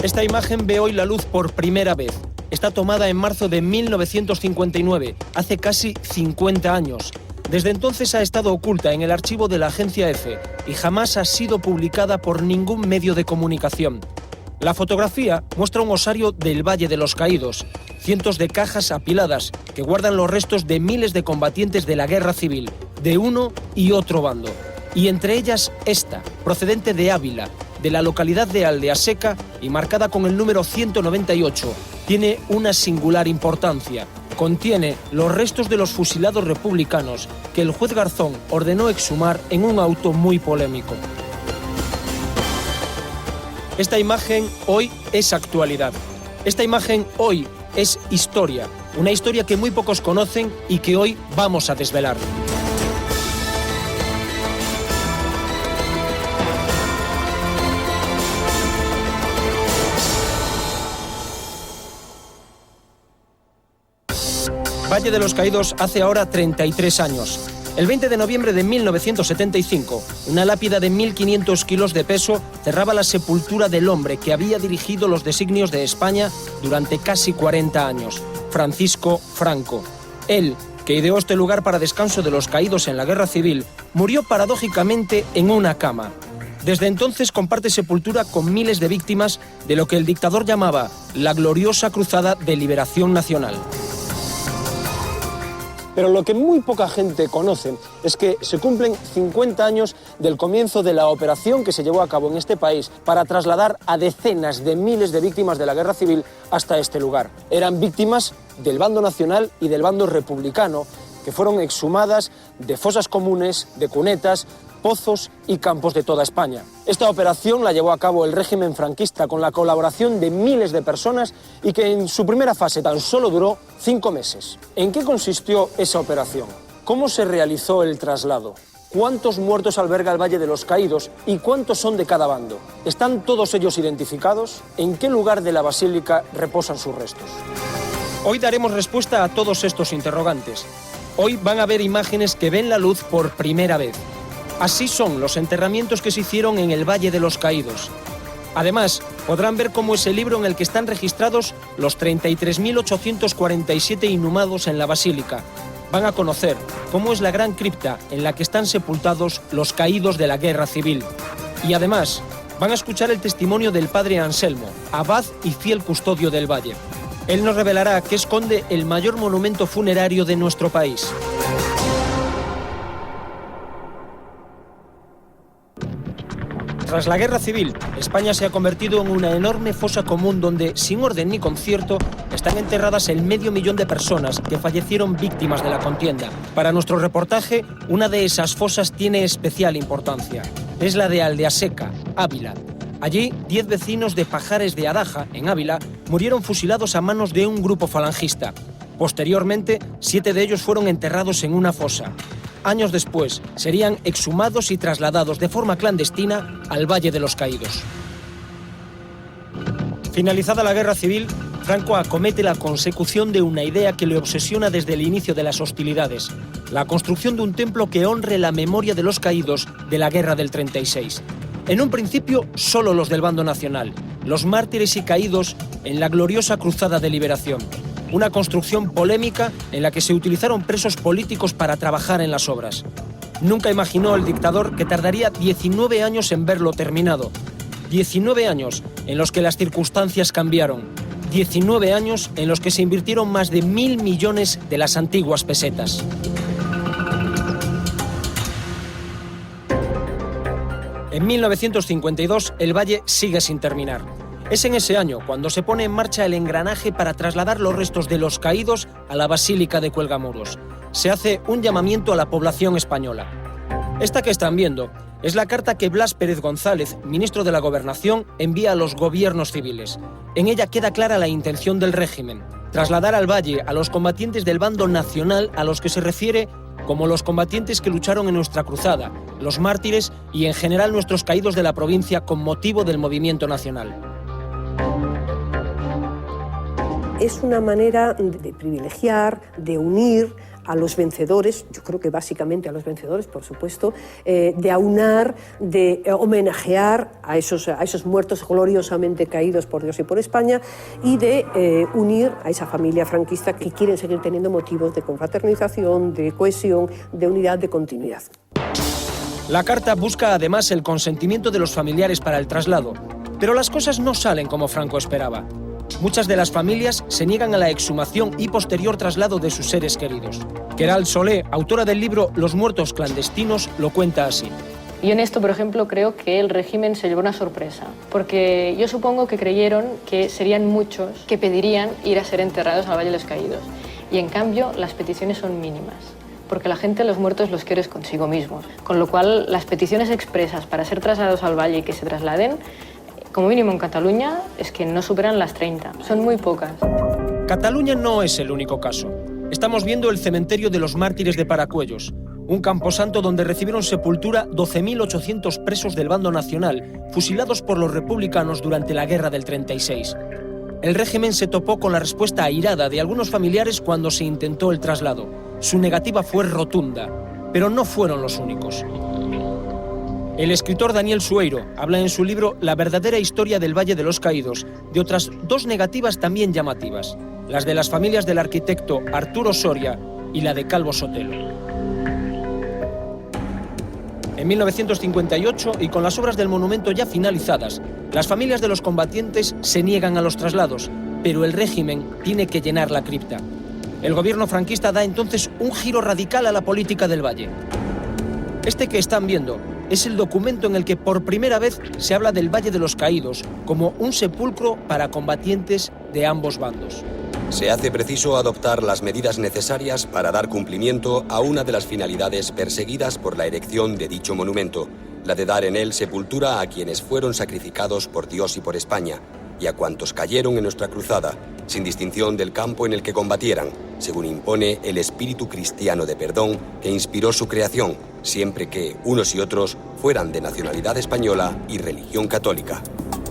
Esta imagen ve hoy la luz por primera vez. Está tomada en marzo de 1959, hace casi 50 años. Desde entonces ha estado oculta en el archivo de la Agencia EFE y jamás ha sido publicada por ningún medio de comunicación. La fotografía muestra un osario del Valle de los Caídos, cientos de cajas apiladas que guardan los restos de miles de combatientes de la guerra civil, de uno y otro bando. Y entre ellas esta, procedente de Ávila, de la localidad de Aldeaseca y marcada con el número 198, tiene una singular importancia. Contiene los restos de los fusilados republicanos que el juez Garzón ordenó exhumar en un auto muy polémico. Esta imagen hoy es actualidad. Esta imagen hoy es historia. Una historia que muy pocos conocen y que hoy vamos a desvelar. Valle de los Caídos hace ahora 33 años. El 20 de noviembre de 1975, una lápida de 1.500 kilos de peso cerraba la sepultura del hombre que había dirigido los designios de España durante casi 40 años, Francisco Franco. Él, que ideó este lugar para descanso de los caídos en la Guerra Civil, murió paradójicamente en una cama. Desde entonces comparte sepultura con miles de víctimas de lo que el dictador llamaba la gloriosa Cruzada de Liberación Nacional. Pero lo que muy poca gente conoce es que se cumplen 50 años del comienzo de la operación que se llevó a cabo en este país para trasladar a decenas de miles de víctimas de la Guerra Civil hasta este lugar. Eran víctimas del bando nacional y del bando republicano, que fueron exhumadas de fosas comunes, de cunetas, pozos y campos de toda España. Esta operación la llevó a cabo el régimen franquista con la colaboración de miles de personas y que en su primera fase tan solo duró 5 meses. ¿En qué consistió esa operación? ¿Cómo se realizó el traslado? ¿Cuántos muertos alberga el Valle de los Caídos y cuántos son de cada bando? ¿Están todos ellos identificados? ¿En qué lugar de la basílica reposan sus restos? Hoy daremos respuesta a todos estos interrogantes. Hoy van a ver imágenes que ven la luz por primera vez. Así son los enterramientos que se hicieron en el Valle de los Caídos. Además, podrán ver cómo es el libro en el que están registrados los 33.847 inhumados en la basílica. Van a conocer cómo es la gran cripta en la que están sepultados los caídos de la Guerra Civil. Y además, van a escuchar el testimonio del padre Anselmo, abad y fiel custodio del valle. Él nos revelará qué esconde el mayor monumento funerario de nuestro país. Tras la Guerra Civil, España se ha convertido en una enorme fosa común donde, sin orden ni concierto, están enterradas el 500.000 de personas que fallecieron víctimas de la contienda. Para nuestro reportaje, una de esas fosas tiene especial importancia. Es la de Aldeaseca, Ávila. Allí, 10 vecinos de Pajares de Adaja, en Ávila, murieron fusilados a manos de un grupo falangista. Posteriormente, 7 de ellos fueron enterrados en una fosa. Años después, serían exhumados y trasladados de forma clandestina al Valle de los Caídos. Finalizada la Guerra Civil, Franco acomete la consecución de una idea que le obsesiona desde el inicio de las hostilidades: la construcción de un templo que honre la memoria de los caídos de la Guerra del 36. En un principio, solo los del bando nacional, los mártires y caídos en la gloriosa Cruzada de Liberación. Una construcción polémica en la que se utilizaron presos políticos para trabajar en las obras. Nunca imaginó el dictador que tardaría 19 años en verlo terminado. 19 años en los que las circunstancias cambiaron. 19 años en los que se invirtieron más de 1.000 millones de las antiguas pesetas. En 1952, el valle sigue sin terminar. Es en ese año cuando se pone en marcha el engranaje para trasladar los restos de los caídos a la Basílica de Cuelgamuros. Se hace un llamamiento a la población española. Esta que están viendo es la carta que Blas Pérez González, ministro de la Gobernación, envía a los gobiernos civiles. En ella queda clara la intención del régimen: trasladar al valle a los combatientes del bando nacional a los que se refiere como los combatientes que lucharon en nuestra cruzada, los mártires y en general nuestros caídos de la provincia con motivo del movimiento nacional. Es una manera de privilegiar, de unir a los vencedores, yo creo que básicamente a los vencedores, por supuesto, de aunar, de homenajear a esos muertos gloriosamente caídos por Dios y por España, y de unir a esa familia franquista que quieren seguir teniendo motivos de confraternización, de cohesión, de unidad, de continuidad. La carta busca además el consentimiento de los familiares para el traslado, pero las cosas no salen como Franco esperaba. Muchas de las familias se niegan a la exhumación y posterior traslado de sus seres queridos. Queralt Solé, autora del libro Los muertos clandestinos, lo cuenta así. Y en esto, por ejemplo, creo que el régimen se llevó una sorpresa, porque yo supongo que creyeron que serían muchos que pedirían ir a ser enterrados al Valle de los Caídos. Y en cambio, las peticiones son mínimas, porque la gente los muertos los quiere consigo mismos. Con lo cual, las peticiones expresas para ser trasladados al Valle y que se trasladen, como mínimo en Cataluña, es que no superan las 30. Son muy pocas. Cataluña no es el único caso. Estamos viendo el cementerio de los mártires de Paracuellos, un camposanto donde recibieron sepultura 12.800 presos del bando nacional, fusilados por los republicanos durante la Guerra del 36. El régimen se topó con la respuesta airada de algunos familiares cuando se intentó el traslado. Su negativa fue rotunda, pero no fueron los únicos. El escritor Daniel Sueiro habla en su libro La verdadera historia del Valle de los Caídos de otras dos negativas también llamativas, las de las familias del arquitecto Arturo Soria y la de Calvo Sotelo. En 1958, y con las obras del monumento ya finalizadas, las familias de los combatientes se niegan a los traslados, pero el régimen tiene que llenar la cripta. El gobierno franquista da entonces un giro radical a la política del Valle. Este que están viendo es el documento en el que por primera vez se habla del Valle de los Caídos como un sepulcro para combatientes de ambos bandos. Se hace preciso adoptar las medidas necesarias para dar cumplimiento a una de las finalidades perseguidas por la erección de dicho monumento, la de dar en él sepultura a quienes fueron sacrificados por Dios y por España, y a cuantos cayeron en nuestra cruzada, sin distinción del campo en el que combatieran, según impone el espíritu cristiano de perdón que inspiró su creación, siempre que unos y otros fueran de nacionalidad española y religión católica.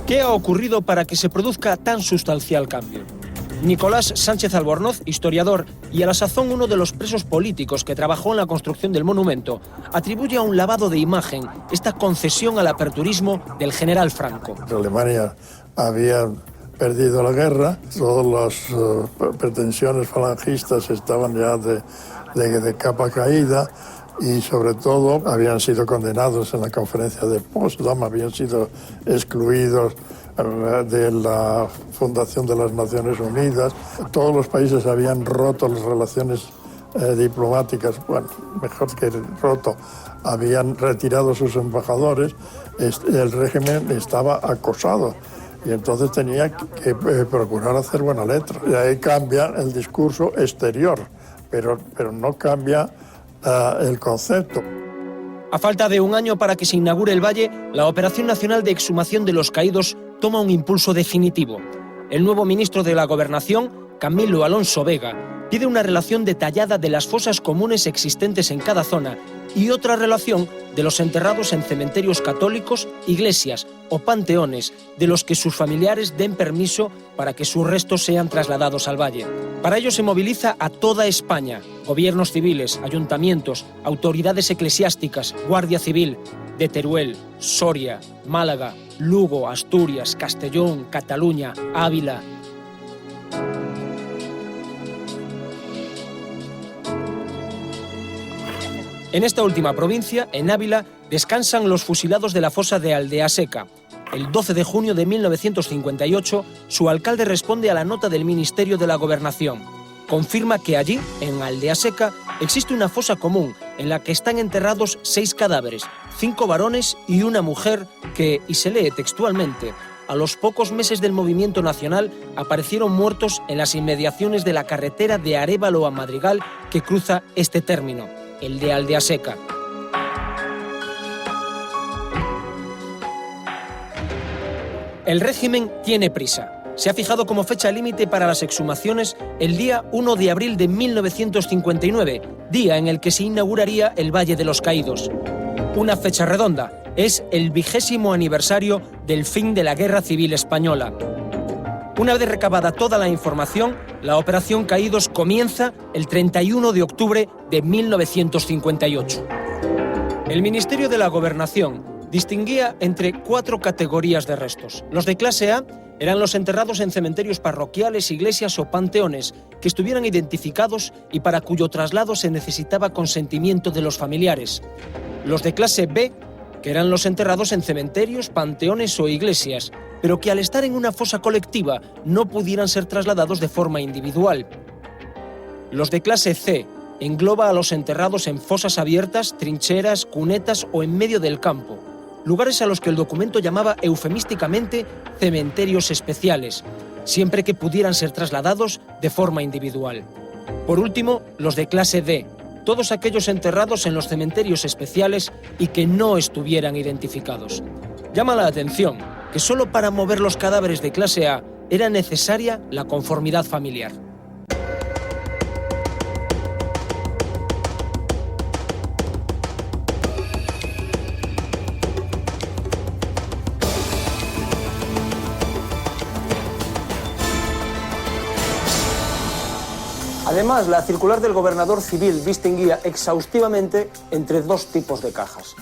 ¿Qué ha ocurrido para que se produzca tan sustancial cambio? Nicolás Sánchez Albornoz, historiador y a la sazón uno de los presos políticos que trabajó en la construcción del monumento, atribuye a un lavado de imagen esta concesión al aperturismo del general Franco. Alemania había perdido la guerra, todas las pretensiones falangistas estaban ya de capa caída, y sobre todo habían sido condenados en la conferencia de Potsdam, habían sido excluidos de la Fundación de las Naciones Unidas. Todos los países habían roto las relaciones diplomáticas, bueno, mejor que roto, habían retirado sus embajadores, el régimen estaba acosado y entonces tenía que procurar hacer buena letra. Y ahí cambia el discurso exterior, pero no cambia el concepto. A falta de un año para que se inaugure el Valle, la Operación Nacional de Exhumación de los Caídos toma un impulso definitivo. El nuevo ministro de la Gobernación, Camilo Alonso Vega, pide una relación detallada de las fosas comunes existentes en cada zona y otra relación de los enterrados en cementerios católicos, iglesias o panteones de los que sus familiares den permiso para que sus restos sean trasladados al Valle. Para ello se moviliza a toda España, gobiernos civiles, ayuntamientos, autoridades eclesiásticas, Guardia Civil, de Teruel, Soria, Málaga, Lugo, Asturias, Castellón, Cataluña, Ávila. En esta última provincia, en Ávila, descansan los fusilados de la fosa de Aldeaseca. El 12 de junio de 1958, su alcalde responde a la nota del Ministerio de la Gobernación. Confirma que allí, en Aldeaseca, existe una fosa común en la que están enterrados 6 cadáveres, 5 varones y una mujer que, y se lee textualmente, a los pocos meses del movimiento nacional aparecieron muertos en las inmediaciones de la carretera de Arévalo a Madrigal que cruza este término, el de Aldeaseca. El régimen tiene prisa. Se ha fijado como fecha límite para las exhumaciones el día 1 de abril de 1959, día en el que se inauguraría el Valle de los Caídos. Una fecha redonda, es el 20º aniversario del fin de la Guerra Civil Española. Una vez recabada toda la información, la Operación Caídos comienza el 31 de octubre de 1958. El Ministerio de la Gobernación distinguía entre 4 categorías de restos. Los de clase A eran los enterrados en cementerios parroquiales, iglesias o panteones que estuvieran identificados y para cuyo traslado se necesitaba consentimiento de los familiares. Los de clase B, que eran los enterrados en cementerios, panteones o iglesias, pero que al estar en una fosa colectiva no pudieran ser trasladados de forma individual. Los de clase C engloba a los enterrados en fosas abiertas, trincheras, cunetas o en medio del campo, lugares a los que el documento llamaba eufemísticamente cementerios especiales, siempre que pudieran ser trasladados de forma individual. Por último, los de clase D, todos aquellos enterrados en los cementerios especiales y que no estuvieran identificados. Llama la atención que solo para mover los cadáveres de clase A era necesaria la conformidad familiar. Además, la circular del gobernador civil distinguía exhaustivamente entre 2 tipos de cajas.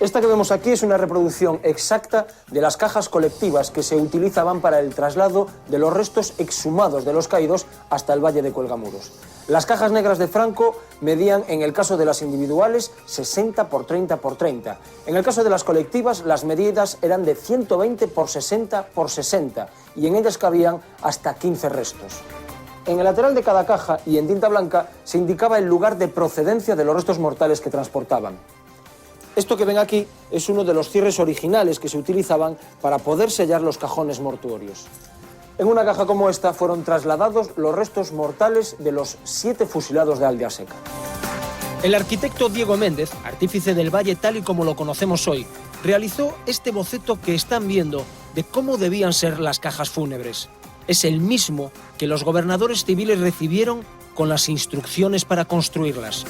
Esta que vemos aquí es una reproducción exacta de las cajas colectivas que se utilizaban para el traslado de los restos exhumados de los caídos hasta el Valle de Cuelgamuros. Las cajas negras de Franco medían, en el caso de las individuales, 60 por 30 por 30. En el caso de las colectivas, las medidas eran de 120 por 60 por 60 y en ellas cabían hasta 15 restos. En el lateral de cada caja y en tinta blanca se indicaba el lugar de procedencia de los restos mortales que transportaban. Esto que ven aquí es uno de los cierres originales que se utilizaban para poder sellar los cajones mortuorios. En una caja como esta fueron trasladados los restos mortales de los 7 fusilados de Aldea Seca. El arquitecto Diego Méndez, artífice del valle tal y como lo conocemos hoy, realizó este boceto que están viendo de cómo debían ser las cajas fúnebres. Es el mismo que los gobernadores civiles recibieron con las instrucciones para construirlas.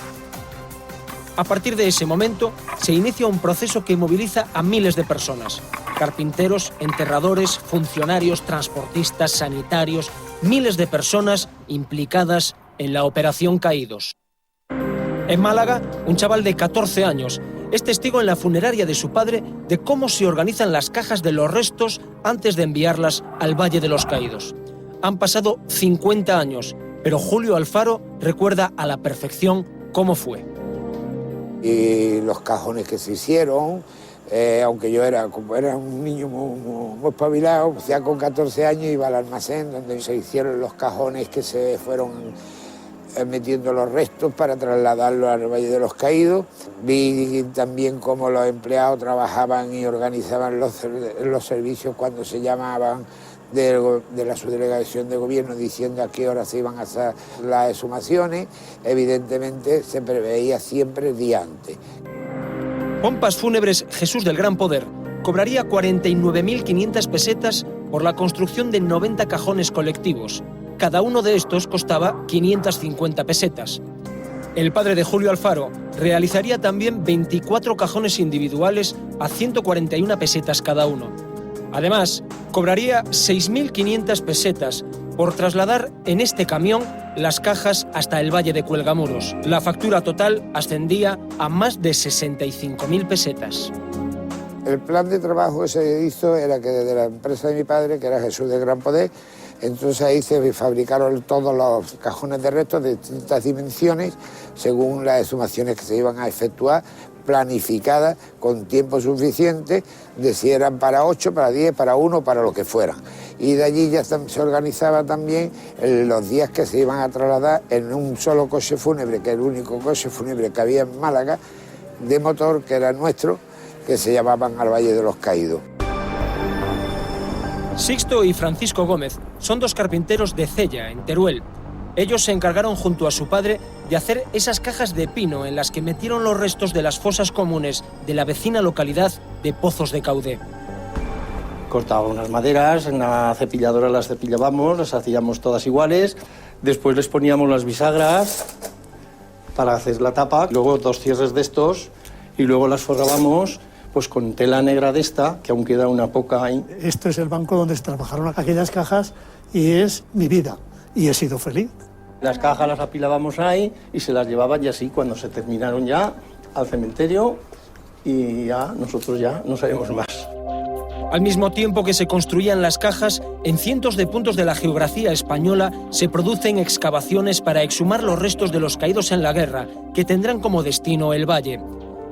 A partir de ese momento, se inicia un proceso que moviliza a miles de personas. Carpinteros, enterradores, funcionarios, transportistas, sanitarios, miles de personas implicadas en la Operación Caídos. En Málaga, un chaval de 14 años es testigo en la funeraria de su padre de cómo se organizan las cajas de los restos antes de enviarlas al Valle de los Caídos. Han pasado 50 años, pero Julio Alfaro recuerda a la perfección cómo fue. Y los cajones que se hicieron, aunque yo era un niño muy espabilado, ya con 14 años iba al almacén donde se hicieron los cajones que se fueron metiendo los restos para trasladarlos al Valle de los Caídos. Vi también cómo los empleados trabajaban y organizaban los servicios cuando se llamaban de la subdelegación de gobierno diciendo a qué hora se iban a hacer las exhumaciones. Evidentemente se preveía siempre el día antes. Pompas Fúnebres Jesús del Gran Poder cobraría 49.500 pesetas por la construcción de 90 cajones colectivos. Cada uno de estos costaba 550 pesetas. El padre de Julio Alfaro realizaría también 24 cajones individuales a 141 pesetas cada uno. Además, cobraría 6.500 pesetas por trasladar en este camión las cajas hasta el Valle de Cuelgamuros. La factura total ascendía a más de 65.000 pesetas. El plan de trabajo que se hizo era que desde la empresa de mi padre, que era Jesús del Gran Poder, entonces ahí se fabricaron todos los cajones de restos de distintas dimensiones según las exhumaciones que se iban a efectuar, planificadas con tiempo suficiente, de si eran para 8, para 10, para 1, para lo que fueran. Y de allí ya se organizaba también los días que se iban a trasladar en un solo coche fúnebre, que es el único coche fúnebre que había en Málaga, de motor, que era nuestro, que se llamaban al Valle de los Caídos. Sixto y Francisco Gómez son 2 carpinteros de Cella, en Teruel. Ellos se encargaron junto a su padre de hacer esas cajas de pino en las que metieron los restos de las fosas comunes de la vecina localidad de Pozos de Caudé. Cortábamos las maderas, en la cepilladora las cepillábamos, las hacíamos todas iguales, después les poníamos las bisagras para hacer la tapa, luego 2 cierres de estos y luego las forrábamos pues con tela negra de esta, que aún queda una poca ahí. Esto es el banco donde se trabajaron aquellas cajas y es mi vida, y he sido feliz. Las cajas las apilábamos ahí y se las llevaban, y así cuando se terminaron ya al cementerio, y ya nosotros ya no sabemos más. Al mismo tiempo que se construían las cajas, en cientos de puntos de la geografía española se producen excavaciones para exhumar los restos de los caídos en la guerra, que tendrán como destino el Valle.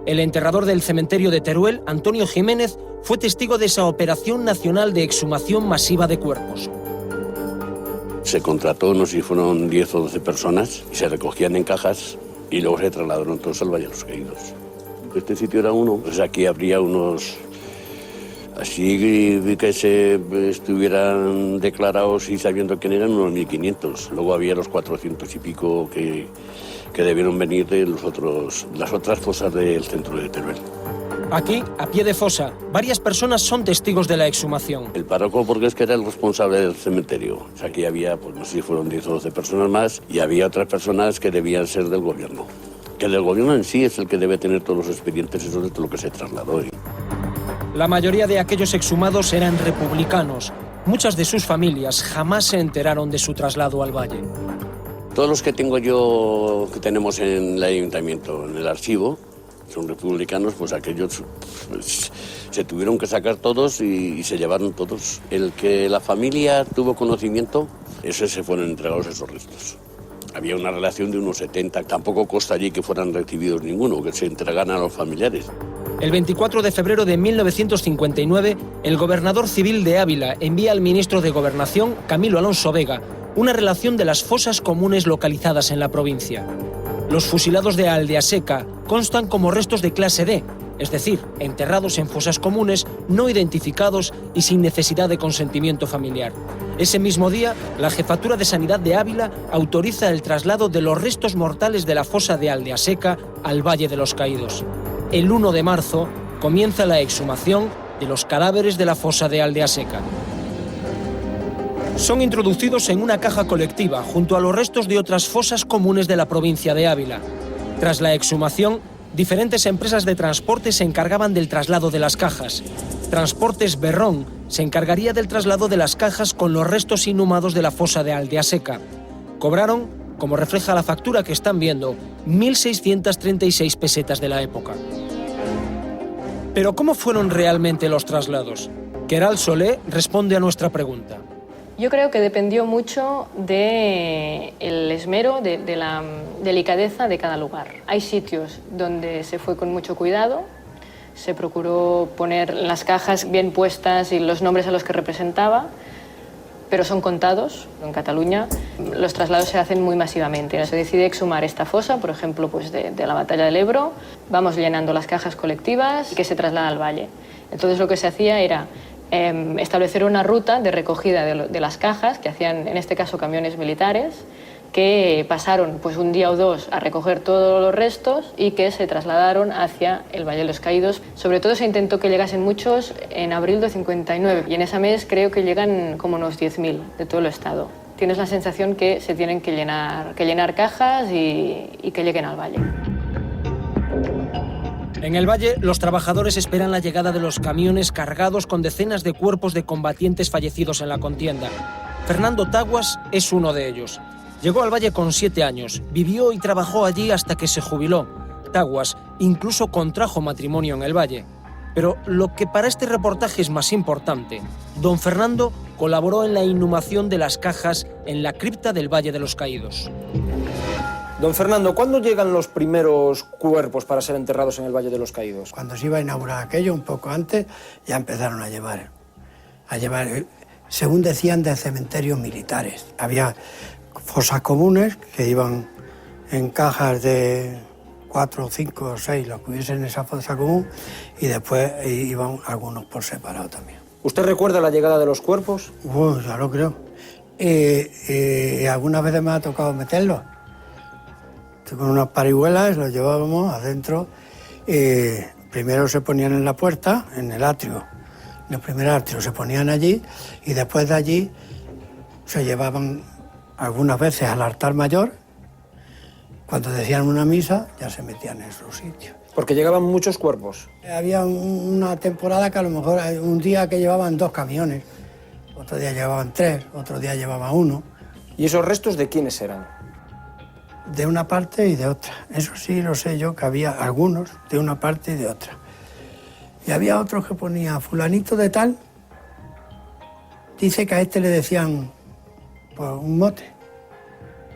El enterrador del cementerio de Teruel, Antonio Jiménez, fue testigo de esa operación nacional de exhumación masiva de cuerpos. Se contrató, no sé si fueron 10 o 12 personas, y se recogían en cajas y luego se trasladaron todos al Valle de los Caídos. Este sitio era uno, pues aquí habría unos... Así que se estuvieran declarados y sabiendo quién eran, unos 1.500. Luego había los 400 y pico que debieron venir de las otras fosas del centro de Teruel. Aquí, a pie de fosa, varias personas son testigos de la exhumación. El párroco, porque es que era el responsable del cementerio. O sea, aquí había, pues no sé si fueron 10 o 12 personas más, y había otras personas que debían ser del gobierno. Que el gobierno en sí es el que debe tener todos los expedientes, eso de todo lo que se trasladó. La mayoría de aquellos exhumados eran republicanos. Muchas de sus familias jamás se enteraron de su traslado al Valle. Todos los que tengo yo, que tenemos en el ayuntamiento, en el archivo, son republicanos, pues aquellos pues, se tuvieron que sacar todos y se llevaron todos. El que la familia tuvo conocimiento, esos se fueron entregados esos restos. Había una relación de unos 70, tampoco consta allí que fueran recibidos ninguno, que se entregaran a los familiares. El 24 de febrero de 1959, el gobernador civil de Ávila envía al ministro de Gobernación, Camilo Alonso Vega, una relación de las fosas comunes localizadas en la provincia. Los fusilados de Aldeaseca constan como restos de clase D, es decir, enterrados en fosas comunes, no identificados y sin necesidad de consentimiento familiar. Ese mismo día, la Jefatura de Sanidad de Ávila autoriza el traslado de los restos mortales de la fosa de Aldeaseca al Valle de los Caídos. El 1 de marzo comienza la exhumación de los cadáveres de la fosa de Aldeaseca. Son introducidos en una caja colectiva junto a los restos de otras fosas comunes de la provincia de Ávila. Tras la exhumación, diferentes empresas de transporte se encargaban del traslado de las cajas. Transportes Berrón se encargaría del traslado de las cajas con los restos inhumados de la fosa de Aldeaseca. Cobraron, como refleja la factura que están viendo, 1.636 pesetas de la época. Pero ¿cómo fueron realmente los traslados? Queralt Solé responde a nuestra pregunta. Yo creo que dependió mucho del esmero, de la delicadeza de cada lugar. Hay sitios donde se fue con mucho cuidado, se procuró poner las cajas bien puestas y los nombres a los que representaba, pero son contados. En Cataluña los traslados se hacen muy masivamente. Se decide exhumar esta fosa, por ejemplo, pues de la batalla del Ebro, vamos llenando las cajas colectivas y que se traslada al valle. Entonces lo que se hacía era establecer una ruta de recogida de las cajas, que hacían en este caso camiones militares, que pasaron pues un día o dos a recoger todos los restos y que se trasladaron hacia el Valle de los Caídos. Sobre todo se intentó que llegasen muchos en abril de 59 y en ese mes creo que llegan como unos 10.000 de todo el estado. Tienes la sensación que se tienen que llenar cajas y que lleguen al Valle. En el Valle, los trabajadores esperan la llegada de los camiones cargados con decenas de cuerpos de combatientes fallecidos en la contienda. Fernando Taguas es uno de ellos. Llegó al Valle con 7 años, vivió y trabajó allí hasta que se jubiló. Taguas incluso contrajo matrimonio en el Valle. Pero lo que para este reportaje es más importante, don Fernando colaboró en la inhumación de las cajas en la cripta del Valle de los Caídos. Don Fernando, ¿cuándo llegan los primeros cuerpos para ser enterrados en el Valle de los Caídos? Cuando se iba a inaugurar aquello, un poco antes, ya empezaron a llevar, según decían, de cementerios militares. Había fosas comunes que iban en cajas de 4, 5 o 6, los que hubiesen en esa fosa común, y después iban algunos por separado también. ¿Usted recuerda la llegada de los cuerpos? Bueno, ya lo creo. Algunas veces me ha tocado meterlos. Con unas parihuelas los llevábamos adentro. Primero se ponían en la puerta, en el atrio. En el primer atrio se ponían allí y después de allí se llevaban algunas veces al altar mayor, Cuando decían una misa, ya se metían en su sitio. Porque llegaban muchos cuerpos. Había una temporada que a lo mejor un día que llevaban 2 camiones, otro día llevaban 3, otro día llevaban 1. ¿Y esos restos de quiénes eran? De una parte y de otra. Eso sí lo sé yo, que había algunos de una parte y de otra. Y había otros que ponía fulanito de tal. Dice que a este le decían por un mote,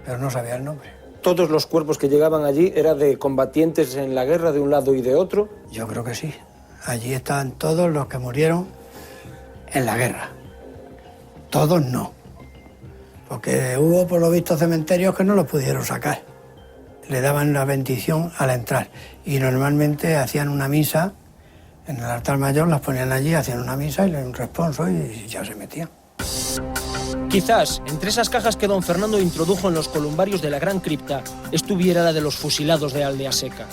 pero no sabía el nombre. ¿Todos los cuerpos que llegaban allí eran de combatientes en la guerra de un lado y de otro? Yo creo que sí. Allí estaban todos los que murieron en la guerra. Todos no. Porque hubo, por lo visto, cementerios que no los pudieron sacar. Le daban la bendición al entrar. Y normalmente hacían una misa en el altar mayor, las ponían allí, hacían una misa y le un responso y ya se metían. Quizás, entre esas cajas que don Fernando introdujo en los columbarios de la Gran Cripta, estuviera la de los fusilados de Aldeaseca.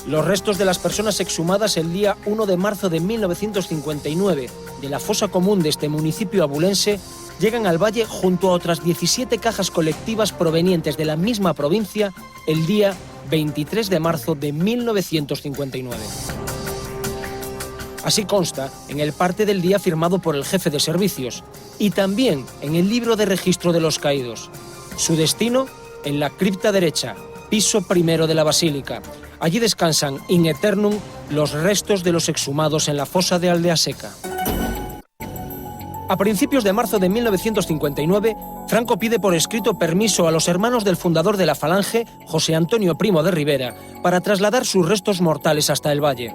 Los restos de las personas exhumadas el día 1 de marzo de 1959 de la fosa común de este municipio abulense llegan al valle junto a otras 17 cajas colectivas provenientes de la misma provincia el día 23 de marzo de 1959. Así consta en el parte del día firmado por el jefe de servicios y también en el libro de registro de los caídos. Su destino, en la cripta derecha, piso primero de la basílica. Allí descansan in eternum los restos de los exhumados en la fosa de Aldeaseca. A principios de marzo de 1959, Franco pide por escrito permiso a los hermanos del fundador de la Falange, José Antonio Primo de Rivera, para trasladar sus restos mortales hasta el valle.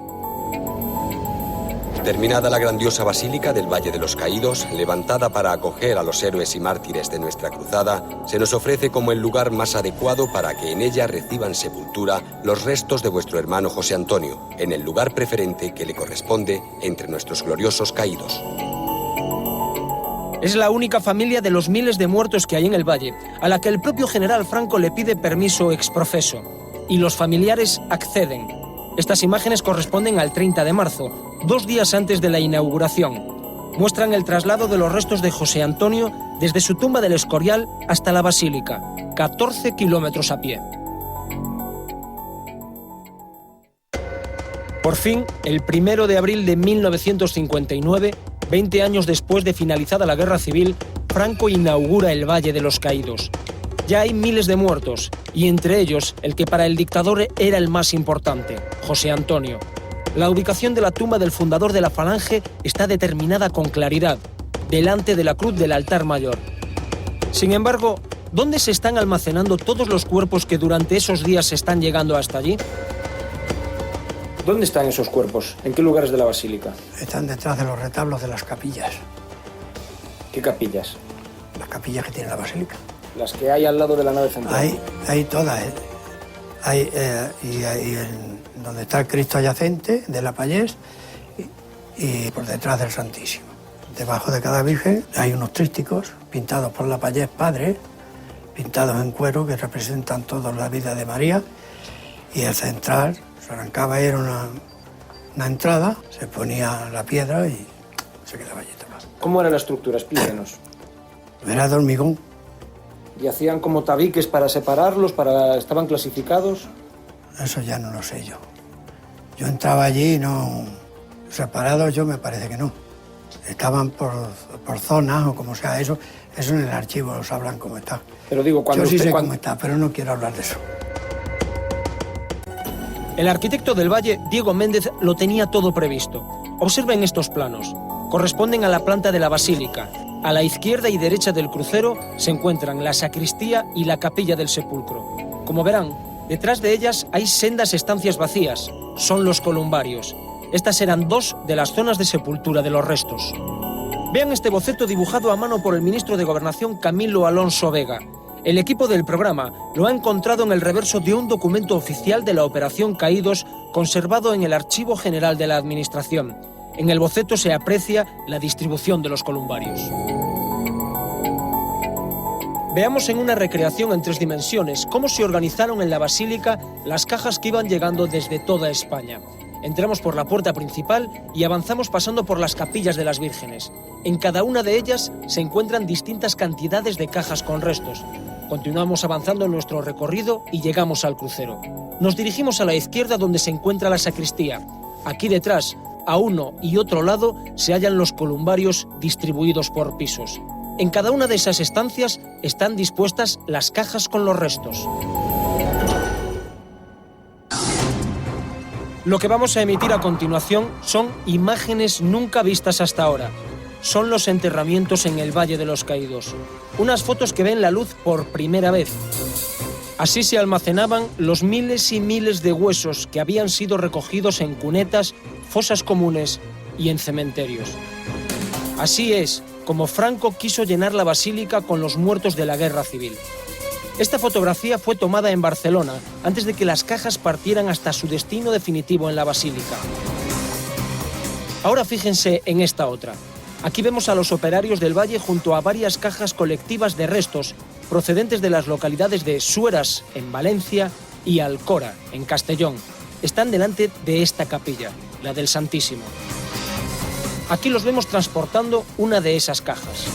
Terminada la grandiosa basílica del Valle de los Caídos, levantada para acoger a los héroes y mártires de nuestra cruzada, se nos ofrece como el lugar más adecuado para que en ella reciban sepultura los restos de vuestro hermano José Antonio, en el lugar preferente que le corresponde entre nuestros gloriosos caídos. Es la única familia de los miles de muertos que hay en el valle, a la que el propio general Franco le pide permiso exprofeso, y los familiares acceden. Estas imágenes corresponden al 30 de marzo, 2 días antes de la inauguración. Muestran el traslado de los restos de José Antonio desde su tumba del Escorial hasta la Basílica, 14 kilómetros a pie. Por fin, el 1 de abril de 1959, 20 años después de finalizada la Guerra Civil, Franco inaugura el Valle de los Caídos. Ya hay miles de muertos, y entre ellos el que para el dictador era el más importante, José Antonio. La ubicación de la tumba del fundador de la Falange está determinada con claridad, delante de la cruz del altar mayor. Sin embargo, ¿dónde se están almacenando todos los cuerpos que durante esos días están llegando hasta allí? ¿Dónde están esos cuerpos? ¿En qué lugares de la basílica? Están detrás de los retablos de las capillas. ¿Qué capillas? Las capillas que tiene la basílica. Las que hay al lado de la nave central. Hay todas. Hay donde está el Cristo yacente de la Pallés y por detrás del Santísimo. Debajo de cada virgen hay unos trípticos pintados por la Pallés Padre, pintados en cuero que representan toda la vida de María, y el central se arrancaba, era una entrada, se ponía la piedra y se quedaba allí tapado. ¿Cómo era la estructura? Explíquenos. Era de hormigón. ¿Y hacían como tabiques para separarlos? ¿Estaban clasificados? Eso ya no lo sé yo. Yo entraba allí y no... Separados yo me parece que no. Estaban por zonas o como sea eso. Eso en el archivo lo sabrán cómo está. Pero digo, cuando yo sí sé cómo está, pero no quiero hablar de eso. El arquitecto del Valle, Diego Méndez, lo tenía todo previsto. Observen estos planos. Corresponden a la planta de la basílica. A la izquierda y derecha del crucero se encuentran la sacristía y la capilla del sepulcro. Como verán, detrás de ellas hay sendas estancias vacías. Son los columbarios. Estas eran 2 de las zonas de sepultura de los restos. Vean este boceto dibujado a mano por el ministro de Gobernación Camilo Alonso Vega. El equipo del programa lo ha encontrado en el reverso de un documento oficial de la Operación Caídos conservado en el Archivo General de la Administración. En el boceto se aprecia la distribución de los columbarios. Veamos en una recreación en 3 dimensiones cómo se organizaron en la basílica las cajas que iban llegando desde toda España. Entramos por la puerta principal y avanzamos pasando por las capillas de las vírgenes. En cada una de ellas se encuentran distintas cantidades de cajas con restos. Continuamos avanzando en nuestro recorrido y llegamos al crucero. Nos dirigimos a la izquierda donde se encuentra la sacristía. Aquí detrás, a uno y otro lado, se hallan los columbarios distribuidos por pisos. En cada una de esas estancias están dispuestas las cajas con los restos. Lo que vamos a emitir a continuación son imágenes nunca vistas hasta ahora. Son los enterramientos en el Valle de los Caídos. Unas fotos que ven la luz por primera vez. Así se almacenaban los miles y miles de huesos que habían sido recogidos en cunetas, fosas comunes y en cementerios. Así es como Franco quiso llenar la basílica con los muertos de la Guerra Civil. Esta fotografía fue tomada en Barcelona antes de que las cajas partieran hasta su destino definitivo en la basílica. Ahora fíjense en esta otra. Aquí vemos a los operarios del Valle junto a varias cajas colectivas de restos procedentes de las localidades de Sueras, en Valencia, y Alcora, en Castellón. Están delante de esta capilla, la del Santísimo. Aquí los vemos transportando una de esas cajas.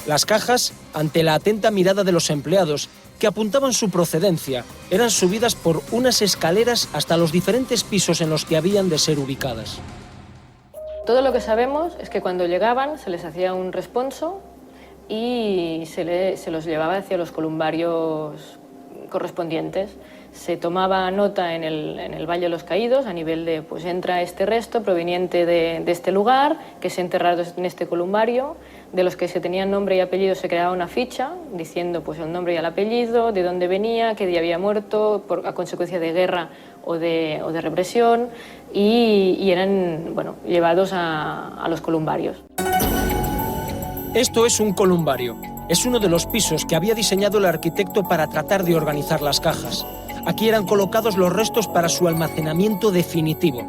Las cajas, ante la atenta mirada de los empleados, que apuntaban su procedencia, eran subidas por unas escaleras hasta los diferentes pisos en los que habían de ser ubicadas. Todo lo que sabemos es que cuando llegaban se les hacía un responso y se los llevaba hacia los columbarios correspondientes. Se tomaba nota en el Valle de los Caídos a nivel de, pues entra este resto proveniente de este lugar, que se ha enterrado en este columbario, de los que se tenían nombre y apellido se creaba una ficha diciendo pues el nombre y el apellido, de dónde venía, qué día había muerto, a consecuencia de guerra o de represión, y eran llevados a los columbarios. Esto es un columbario. Es uno de los pisos que había diseñado el arquitecto para tratar de organizar las cajas. Aquí eran colocados los restos para su almacenamiento definitivo.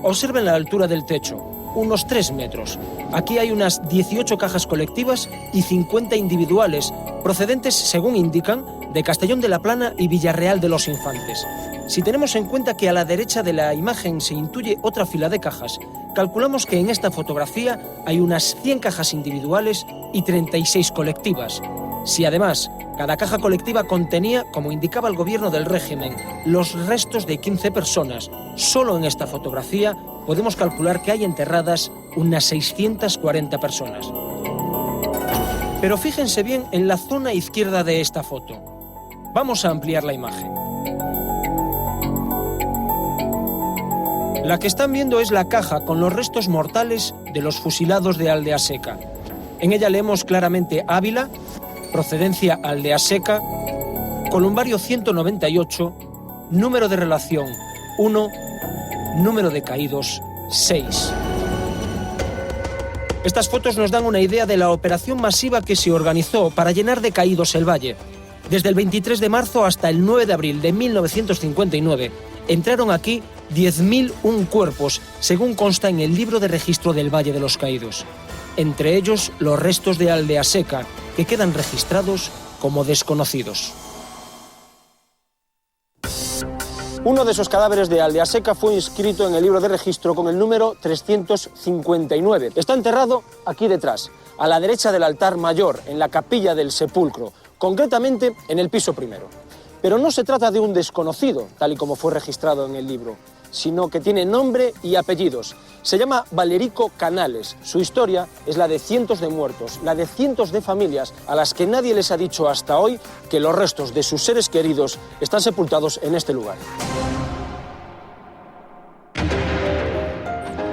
Observen la altura del techo, unos 3 metros. Aquí hay unas 18 cajas colectivas y 50 individuales, procedentes, según indican, de Castellón de la Plana y Villarreal de los Infantes. Si tenemos en cuenta que a la derecha de la imagen se intuye otra fila de cajas, calculamos que en esta fotografía hay unas 100 cajas individuales y 36 colectivas. Si además cada caja colectiva contenía, como indicaba el gobierno del régimen, los restos de 15 personas, solo en esta fotografía podemos calcular que hay enterradas unas 640 personas. Pero fíjense bien en la zona izquierda de esta foto. Vamos a ampliar la imagen. La que están viendo es la caja con los restos mortales de los fusilados de Aldeaseca. En ella leemos claramente Ávila, procedencia Aldeaseca, columbario 198, número de relación 1, número de caídos 6. Estas fotos nos dan una idea de la operación masiva que se organizó para llenar de caídos el valle. Desde el 23 de marzo hasta el 9 de abril de 1959, entraron aquí 10.001 cuerpos, según consta en el libro de registro del Valle de los Caídos. Entre ellos, los restos de Aldeaseca, que quedan registrados como desconocidos. Uno de esos cadáveres de Aldeaseca fue inscrito en el libro de registro con el número 359. Está enterrado aquí detrás, a la derecha del altar mayor, en la capilla del sepulcro, concretamente en el piso primero. Pero no se trata de un desconocido, tal y como fue registrado en el libro, sino que tiene nombre y apellidos. Se llama Valerico Canales. Su historia es la de cientos de muertos, la de cientos de familias a las que nadie les ha dicho hasta hoy que los restos de sus seres queridos están sepultados en este lugar.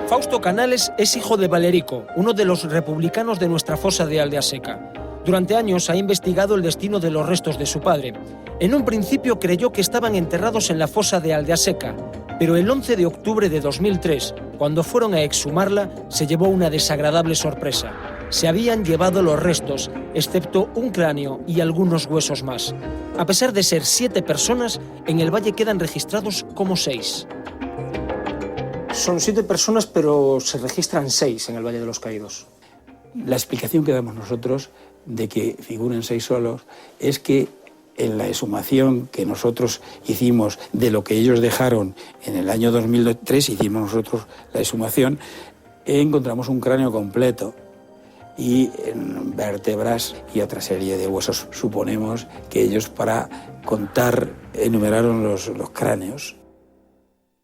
Fausto Canales es hijo de Valerico, uno de los republicanos de nuestra fosa de Aldeaseca. Durante años ha investigado el destino de los restos de su padre. En un principio creyó que estaban enterrados en la fosa de Aldeaseca, pero el 11 de octubre de 2003, cuando fueron a exhumarla, se llevó una desagradable sorpresa. Se habían llevado los restos, excepto un cráneo y algunos huesos más. A pesar de ser 7 personas, en el valle quedan registrados como 6. Son 7 personas, pero se registran 6 en el Valle de los Caídos. La explicación que damos nosotros de que figuren 6 solos es que en la exhumación que nosotros hicimos de lo que ellos dejaron en el año 2003, hicimos nosotros la exhumación, encontramos un cráneo completo. y en vértebras y otra serie de huesos. Suponemos que ellos, para contar, enumeraron los cráneos.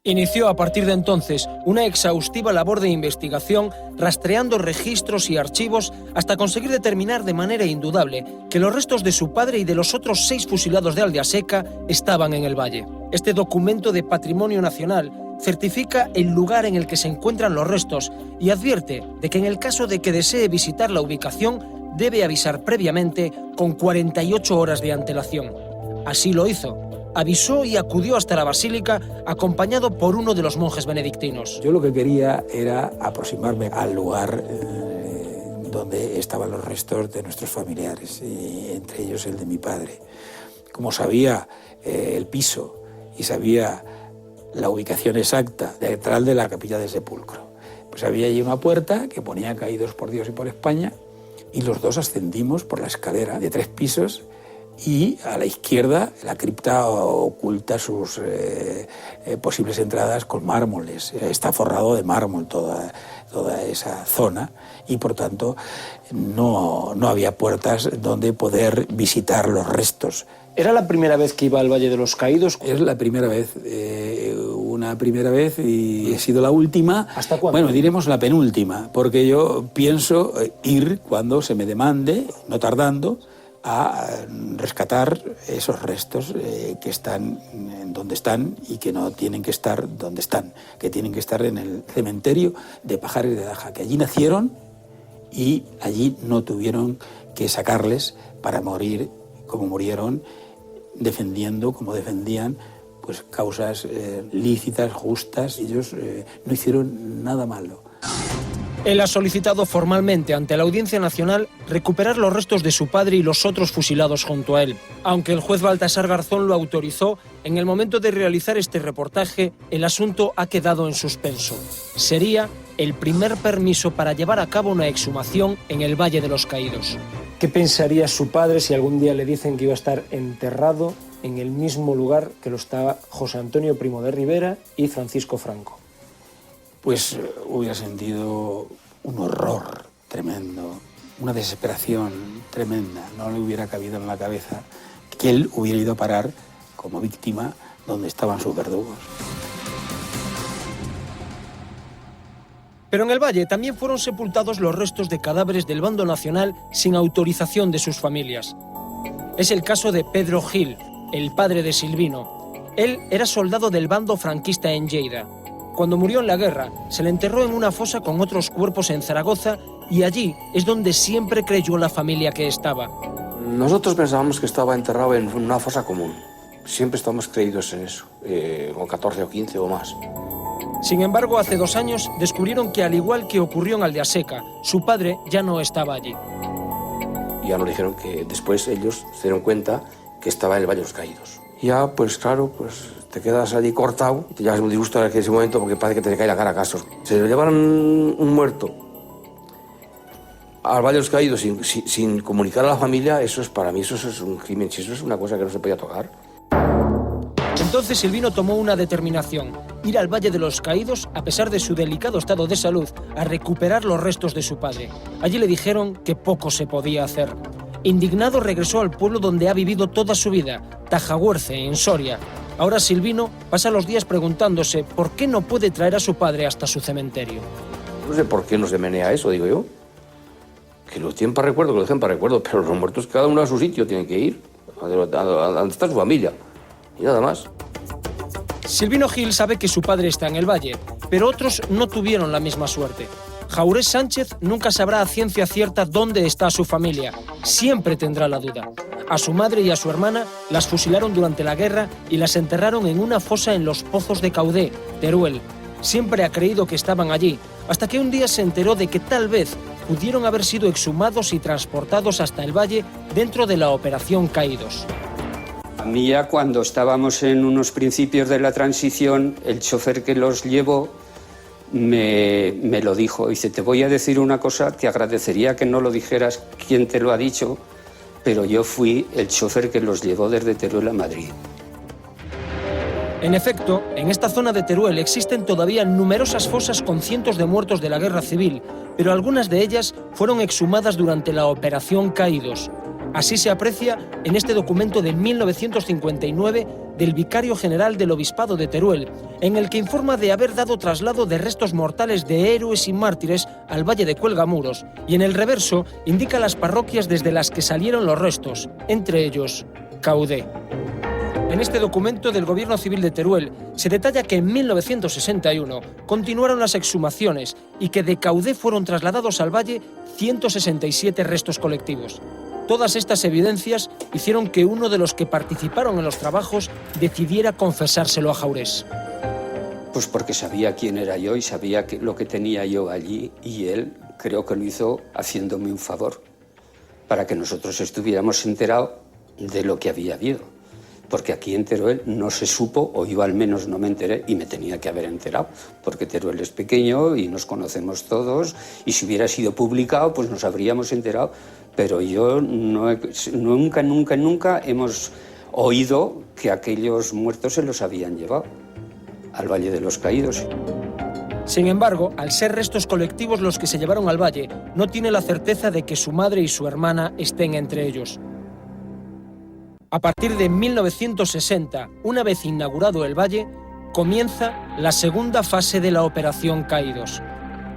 Inició a partir de entonces una exhaustiva labor de investigación, rastreando registros y archivos hasta conseguir determinar de manera indudable que los restos de su padre y de los otros 6 fusilados de Aldeaseca estaban en el valle. Este documento de patrimonio nacional certifica el lugar en el que se encuentran los restos y advierte de que en el caso de que desee visitar la ubicación debe avisar previamente con 48 horas de antelación. Así lo hizo. Avisó y acudió hasta la basílica acompañado por uno de los monjes benedictinos. Yo lo que quería era aproximarme al lugar donde estaban los restos de nuestros familiares, y entre ellos el de mi padre. Como sabía el piso y sabía la ubicación exacta detrás de la capilla del sepulcro, pues había allí una puerta que ponía Caídos por Dios y por España, y los dos ascendimos por la escalera de 3 pisos. Y a la izquierda la cripta oculta sus posibles entradas con mármoles. Está forrado de mármol toda esa zona y por tanto no había puertas donde poder visitar los restos. ¿Era la primera vez que iba al Valle de los Caídos? Es la primera vez, una primera vez, y ha sido la última. ¿Hasta cuándo? Bueno, diremos la penúltima, porque yo pienso ir cuando se me demande, no tardando, a rescatar esos restos que están en donde están y que no tienen que estar donde están, que tienen que estar en el cementerio de Pajares de Daja, que allí nacieron y allí no tuvieron que sacarles para morir como murieron, defendiendo como defendían pues causas lícitas, justas. Ellos no hicieron nada malo. Él ha solicitado formalmente ante la Audiencia Nacional recuperar los restos de su padre y los otros fusilados junto a él. Aunque el juez Baltasar Garzón lo autorizó, en el momento de realizar este reportaje, el asunto ha quedado en suspenso. Sería el primer permiso para llevar a cabo una exhumación en el Valle de los Caídos. ¿Qué pensaría su padre si algún día le dicen que iba a estar enterrado en el mismo lugar que lo estaba José Antonio Primo de Rivera y Francisco Franco? Pues hubiera sentido un horror tremendo, una desesperación tremenda. No le hubiera cabido en la cabeza que él hubiera ido a parar como víctima donde estaban sus verdugos. Pero en el Valle también fueron sepultados los restos de cadáveres del bando nacional sin autorización de sus familias. Es el caso de Pedro Gil, el padre de Silvino. Él era soldado del bando franquista en Lleida. Cuando murió en la guerra, se le enterró en una fosa con otros cuerpos en Zaragoza y allí es donde siempre creyó la familia que estaba. Nosotros pensábamos que estaba enterrado en una fosa común. Siempre estamos creídos en eso, con 14 o 15 o más. Sin embargo, hace 2 años descubrieron que, al igual que ocurrió en Aldeaseca, su padre ya no estaba allí. Ya nos dijeron que después ellos se dieron cuenta que estaba en el Valle de los Caídos. Ya, pues claro, pues te quedas allí cortado y te llevas un disgusto en ese momento porque parece que te cae la cara a casos. Se le llevaron un muerto al Valle de los Caídos sin comunicar a la familia, eso es para mí, eso es un crimen, eso es una cosa que no se podía tocar. Entonces Silvino tomó una determinación: ir al Valle de los Caídos, a pesar de su delicado estado de salud, a recuperar los restos de su padre. Allí le dijeron que poco se podía hacer. Indignado, regresó al pueblo donde ha vivido toda su vida, Tajaguerce, en Soria. Ahora Silvino pasa los días preguntándose por qué no puede traer a su padre hasta su cementerio. No sé por qué no se menea eso, digo yo. Que lo tienen para recuerdo, que lo dejen para recuerdo, pero los muertos cada uno a su sitio tienen que ir, a donde está su familia, y nada más. Silvino Gil sabe que su padre está en el Valle, pero otros no tuvieron la misma suerte. Jaurés Sánchez nunca sabrá a ciencia cierta dónde está su familia. Siempre tendrá la duda. A su madre y a su hermana las fusilaron durante la guerra y las enterraron en una fosa en los Pozos de Caudé, Teruel. Siempre ha creído que estaban allí, hasta que un día se enteró de que tal vez pudieron haber sido exhumados y transportados hasta el Valle dentro de la Operación Caídos. A mí ya cuando estábamos en unos principios de la transición, el chofer que los llevó me lo dijo. Dice, te voy a decir una cosa, te agradecería que no lo dijeras quién te lo ha dicho, pero yo fui el chofer que los llevó desde Teruel a Madrid. En efecto, en esta zona de Teruel existen todavía numerosas fosas con cientos de muertos de la Guerra Civil, pero algunas de ellas fueron exhumadas durante la Operación Caídos. Así se aprecia en este documento de 1959 del Vicario General del Obispado de Teruel, en el que informa de haber dado traslado de restos mortales de héroes y mártires al Valle de Cuelgamuros, y en el reverso indica las parroquias desde las que salieron los restos, entre ellos Caudé. En este documento del Gobierno Civil de Teruel se detalla que en 1961 continuaron las exhumaciones y que de Caudé fueron trasladados al valle 167 restos colectivos. Todas estas evidencias hicieron que uno de los que participaron en los trabajos decidiera confesárselo a Jaurés. Pues porque sabía quién era yo y sabía lo que tenía yo allí, y él creo que lo hizo haciéndome un favor para que nosotros estuviéramos enterados de lo que había habido. Porque aquí en Teruel no se supo, o yo al menos no me enteré, y me tenía que haber enterado, porque Teruel es pequeño y nos conocemos todos, y si hubiera sido publicado, pues nos habríamos enterado. Pero yo nunca hemos oído que aquellos muertos se los habían llevado al Valle de los Caídos. Sin embargo, al ser restos colectivos los que se llevaron al valle, no tiene la certeza de que su madre y su hermana estén entre ellos. A partir de 1960, una vez inaugurado el valle, comienza la segunda fase de la Operación Caídos.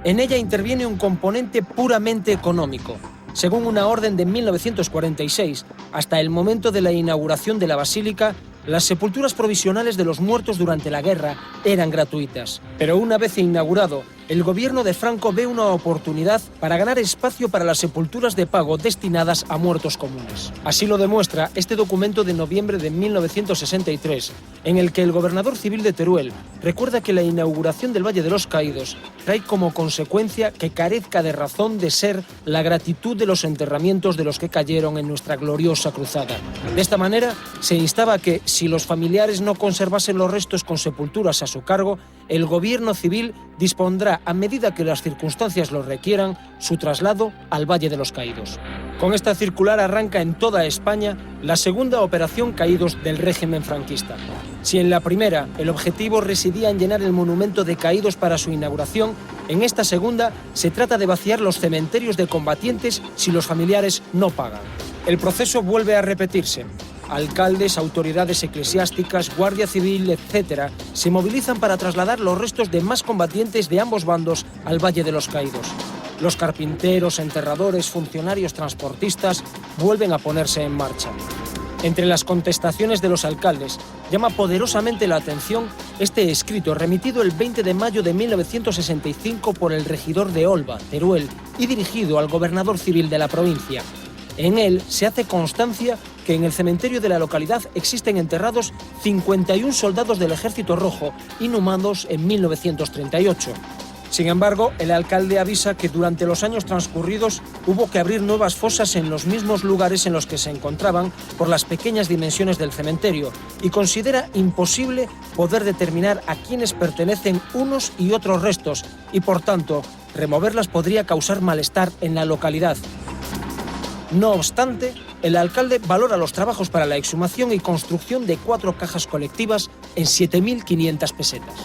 En ella interviene un componente puramente económico. Según una orden de 1946, hasta el momento de la inauguración de la basílica, las sepulturas provisionales de los muertos durante la guerra eran gratuitas. Pero una vez inaugurado, el gobierno de Franco ve una oportunidad para ganar espacio para las sepulturas de pago destinadas a muertos comunes. Así lo demuestra este documento de noviembre de 1963, en el que el gobernador civil de Teruel recuerda que la inauguración del Valle de los Caídos trae como consecuencia que carezca de razón de ser la gratitud de los enterramientos de los que cayeron en nuestra gloriosa cruzada. De esta manera, se instaba a que, si los familiares no conservasen los restos con sepulturas a su cargo, el gobierno civil dispondrá, a medida que las circunstancias lo requieran, su traslado al Valle de los Caídos. Con esta circular arranca en toda España la segunda Operación Caídos del régimen franquista. Si en la primera el objetivo residía en llenar el monumento de caídos para su inauguración, en esta segunda se trata de vaciar los cementerios de combatientes si los familiares no pagan. El proceso vuelve a repetirse. Alcaldes, autoridades eclesiásticas, Guardia Civil, etc., se movilizan para trasladar los restos de más combatientes de ambos bandos al Valle de los Caídos. Los carpinteros, enterradores, funcionarios transportistas vuelven a ponerse en marcha. Entre las contestaciones de los alcaldes, llama poderosamente la atención este escrito remitido el 20 de mayo de 1965 por el regidor de Olva, Teruel, y dirigido al gobernador civil de la provincia. En él se hace constancia que en el cementerio de la localidad existen enterrados 51 soldados del Ejército Rojo, inhumados en 1938. Sin embargo, el alcalde avisa que durante los años transcurridos hubo que abrir nuevas fosas en los mismos lugares en los que se encontraban por las pequeñas dimensiones del cementerio, y considera imposible poder determinar a quiénes pertenecen unos y otros restos, y por tanto, removerlas podría causar malestar en la localidad. No obstante, el alcalde valora los trabajos para la exhumación y construcción de 4 cajas colectivas en 7.500 pesetas.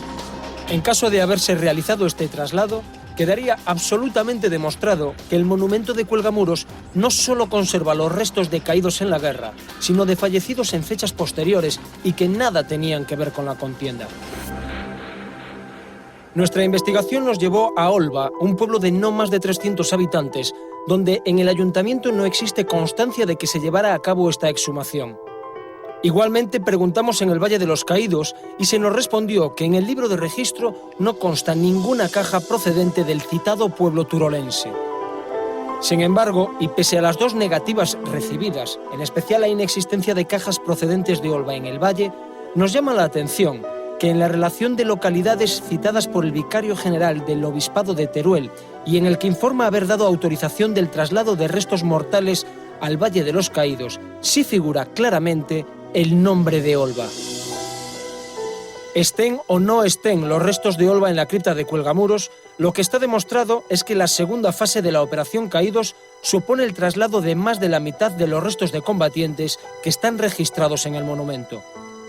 En caso de haberse realizado este traslado, quedaría absolutamente demostrado que el monumento de Cuelgamuros no solo conserva los restos de caídos en la guerra, sino de fallecidos en fechas posteriores y que nada tenían que ver con la contienda. Nuestra investigación nos llevó a Olva, un pueblo de no más de 300 habitantes, donde en el ayuntamiento no existe constancia de que se llevara a cabo esta exhumación. Igualmente preguntamos en el Valle de los Caídos y se nos respondió que en el libro de registro no consta ninguna caja procedente del citado pueblo turolense. Sin embargo, y pese a las 2 negativas recibidas, en especial la inexistencia de cajas procedentes de Olva en el Valle, nos llama la atención que en la relación de localidades citadas por el Vicario General del Obispado de Teruel y en el que informa haber dado autorización del traslado de restos mortales al Valle de los Caídos, sí figura claramente el nombre de Olva. Estén o no estén los restos de Olva en la cripta de Cuelgamuros, lo que está demostrado es que la segunda fase de la Operación Caídos supone el traslado de más de la mitad de los restos de combatientes que están registrados en el monumento.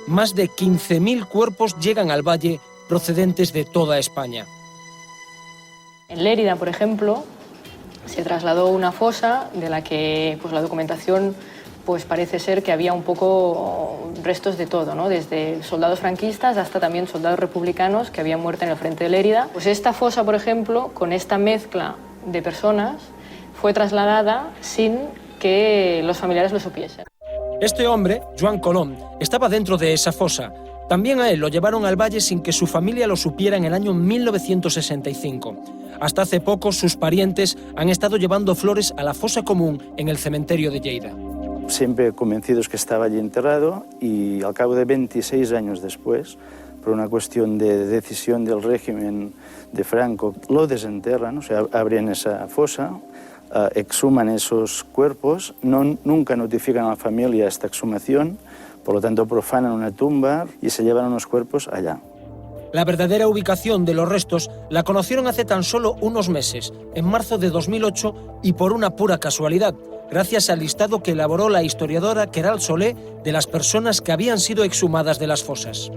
más de 15.000 cuerpos llegan al valle procedentes de toda España. En Lérida, por ejemplo, se trasladó una fosa de la que pues, la documentación pues, parece ser que había un poco restos de todo, ¿no? Desde soldados franquistas hasta también soldados republicanos que habían muerto en el frente de Lérida. Pues esta fosa, por ejemplo, con esta mezcla de personas, fue trasladada sin que los familiares lo supiesen. Este hombre, Joan Colom, estaba dentro de esa fosa. También a él lo llevaron al valle sin que su familia lo supiera en el año 1965. Hasta hace poco sus parientes han estado llevando flores a la fosa común en el cementerio de Lleida. Siempre convencidos que estaba allí enterrado y al cabo de 26 años después, por una cuestión de decisión del régimen de Franco, lo desenterran, o sea, abren esa fosa, exhuman esos cuerpos, nunca notifican a la familia esta exhumación, por lo tanto profanan una tumba y se llevan unos cuerpos allá. La verdadera ubicación de los restos la conocieron hace tan solo unos meses, en marzo de 2008, y por una pura casualidad, gracias al listado que elaboró la historiadora Queralt Solé de las personas que habían sido exhumadas de las fosas.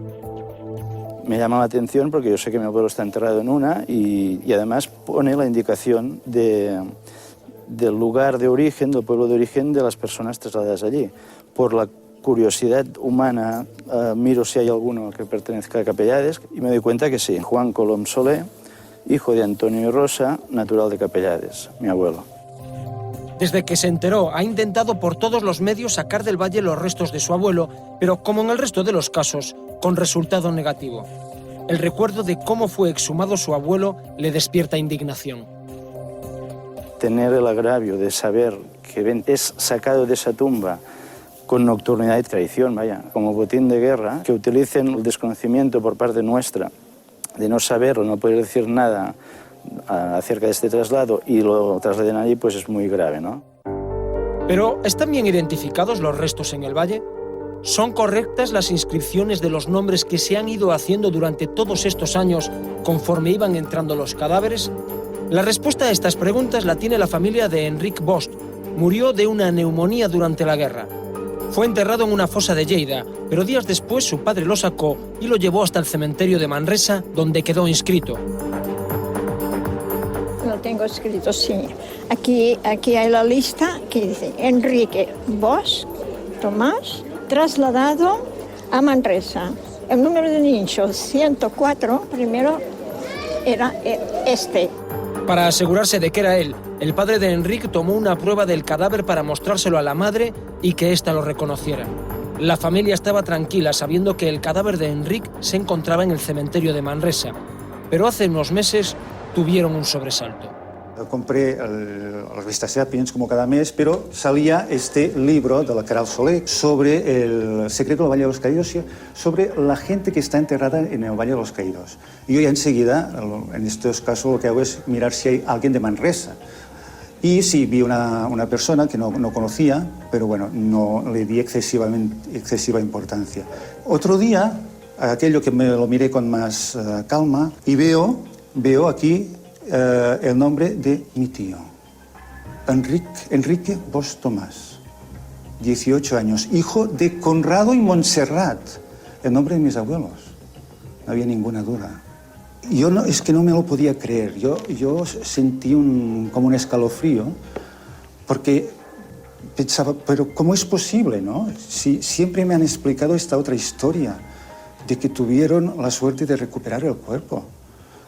Me llama la atención porque yo sé que mi abuelo está enterrado en una y además pone la indicación del lugar de origen, del pueblo de origen de las personas trasladadas allí. Por la curiosidad humana, miro si hay alguno que pertenezca a Capellades y me doy cuenta que sí, Juan Colom Solé, hijo de Antonio y Rosa, natural de Capellades, mi abuelo. Desde que se enteró, ha intentado por todos los medios sacar del valle los restos de su abuelo, pero como en el resto de los casos, con resultado negativo. El recuerdo de cómo fue exhumado su abuelo le despierta indignación. Tener el agravio de saber que es sacado de esa tumba con nocturnidad y traición, vaya, como botín de guerra, que utilicen el desconocimiento por parte nuestra de no saber o no poder decir nada acerca de este traslado y lo trasladen allí, pues es muy grave, ¿no? Pero, ¿están bien identificados los restos en el valle? ¿Son correctas las inscripciones de los nombres que se han ido haciendo durante todos estos años conforme iban entrando los cadáveres? La respuesta a estas preguntas la tiene la familia de Enric Bosch. Murió de una neumonía durante la guerra. Fue enterrado en una fosa de Lleida, pero días después su padre lo sacó y lo llevó hasta el cementerio de Manresa, donde quedó inscrito. Lo tengo escrito, sí. Aquí hay la lista que dice Enrique Bosch Tomás, trasladado a Manresa. El número de nicho 104, primero era este. Para asegurarse de que era él, el padre de Enric tomó una prueba del cadáver para mostrárselo a la madre y que ésta lo reconociera. La familia estaba tranquila sabiendo que el cadáver de Enric se encontraba en el cementerio de Manresa, pero hace unos meses tuvieron un sobresalto. Compré la revista Sapiens como cada mes, pero salía este libro de la Queralt Solé sobre el secreto del Valle de los Caídos, sobre la gente que está enterrada en el Valle de los Caídos. Y yo ya enseguida, en estos casos, lo que hago es mirar si hay alguien de Manresa. Y sí, vi una persona que no conocía, pero bueno, no le di excesiva importancia. Otro día, aquello que me lo miré con más calma, y veo aquí el nombre de mi tío, Enrique Bosch Tomás, 18 años, hijo de Conrado y Montserrat, el nombre de mis abuelos. No había ninguna duda. Es que no me lo podía creer. Yo sentí como un escalofrío, porque pensaba, pero ¿cómo es posible, no? Si siempre me han explicado esta otra historia, de que tuvieron la suerte de recuperar el cuerpo,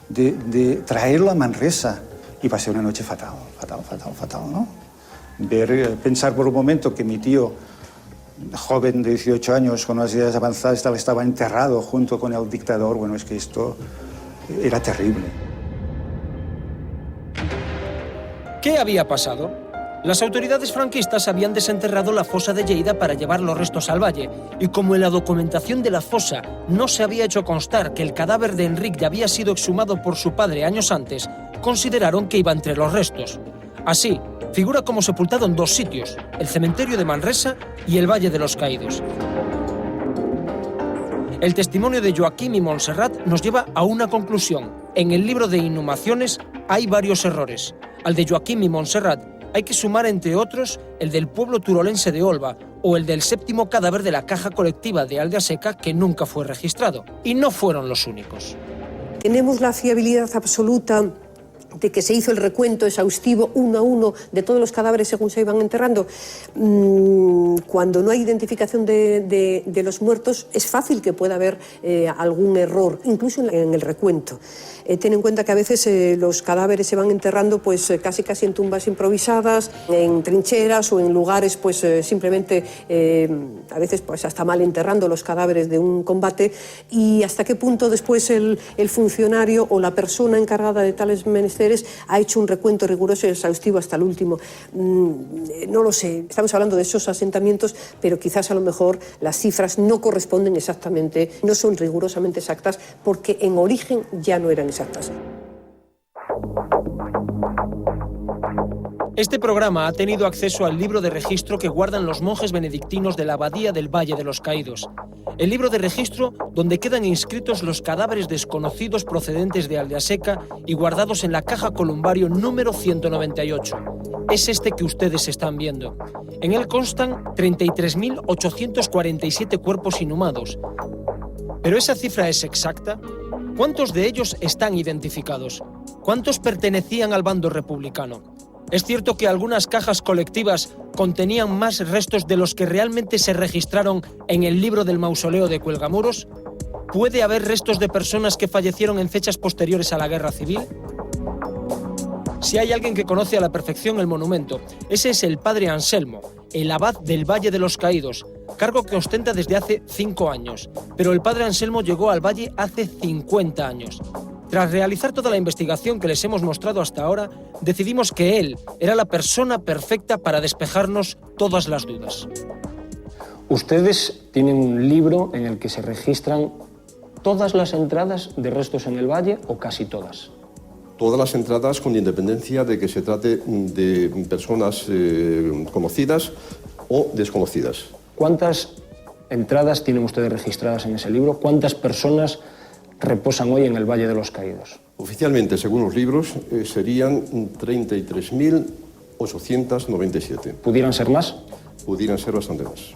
de traerlo a Manresa, y va a ser una noche fatal, ¿no? Pensar por un momento que mi tío, joven de 18 años, con unas ideas avanzadas, estaba enterrado junto con el dictador, bueno, es que esto era terrible. ¿Qué había pasado? Las autoridades franquistas habían desenterrado la fosa de Lleida para llevar los restos al valle, y como en la documentación de la fosa no se había hecho constar que el cadáver de Enric ya había sido exhumado por su padre años antes, consideraron que iba entre los restos. Así, figura como sepultado en dos sitios, el cementerio de Manresa y el Valle de los Caídos. El testimonio de Joaquim y Montserrat nos lleva a una conclusión. En el libro de inhumaciones hay varios errores. Al de Joaquim y Montserrat hay que sumar, entre otros, el del pueblo turolense de Olva o el del 7º cadáver de la caja colectiva de Aldea Seca, que nunca fue registrado. Y no fueron los únicos. Tenemos la fiabilidad absoluta de que se hizo el recuento exhaustivo uno a uno de todos los cadáveres según se iban enterrando. Cuando no hay identificación de los muertos, es fácil que pueda haber algún error, incluso en el recuento. Ten en cuenta que a veces los cadáveres se van enterrando pues casi en tumbas improvisadas, en trincheras o en lugares pues simplemente a veces pues hasta mal enterrando los cadáveres de un combate, y hasta qué punto después el funcionario o la persona encargada de tales menesteres ha hecho un recuento riguroso y exhaustivo hasta el último. No lo sé, estamos hablando de esos asentamientos, pero quizás a lo mejor las cifras no corresponden exactamente, no son rigurosamente exactas, porque en origen ya no eran exactas. Este programa ha tenido acceso al libro de registro que guardan los monjes benedictinos de la Abadía del Valle de los Caídos. El libro de registro donde quedan inscritos los cadáveres desconocidos procedentes de Aldea Seca y guardados en la caja columbario número 198. Es este que ustedes están viendo. En él constan 33.847 cuerpos inhumados. ¿Pero esa cifra es exacta? ¿Cuántos de ellos están identificados? ¿Cuántos pertenecían al bando republicano? ¿Es cierto que algunas cajas colectivas contenían más restos de los que realmente se registraron en el libro del mausoleo de Cuelgamuros? ¿Puede haber restos de personas que fallecieron en fechas posteriores a la Guerra Civil? Si hay alguien que conoce a la perfección el monumento, ese es el padre Anselmo, el abad del Valle de los Caídos, cargo que ostenta desde hace 5 años. Pero el padre Anselmo llegó al valle hace 50 años. Tras realizar toda la investigación que les hemos mostrado hasta ahora, decidimos que él era la persona perfecta para despejarnos todas las dudas. Ustedes tienen un libro en el que se registran todas las entradas de restos en el valle, o casi todas. Todas las entradas, con independencia de que se trate de personas conocidas o desconocidas. ¿Cuántas entradas tienen ustedes registradas en ese libro? ¿Cuántas personas reposan hoy en el Valle de los Caídos? Oficialmente, según los libros, serían 33.897. ¿Pudieran ser más? Pudieran ser bastante más.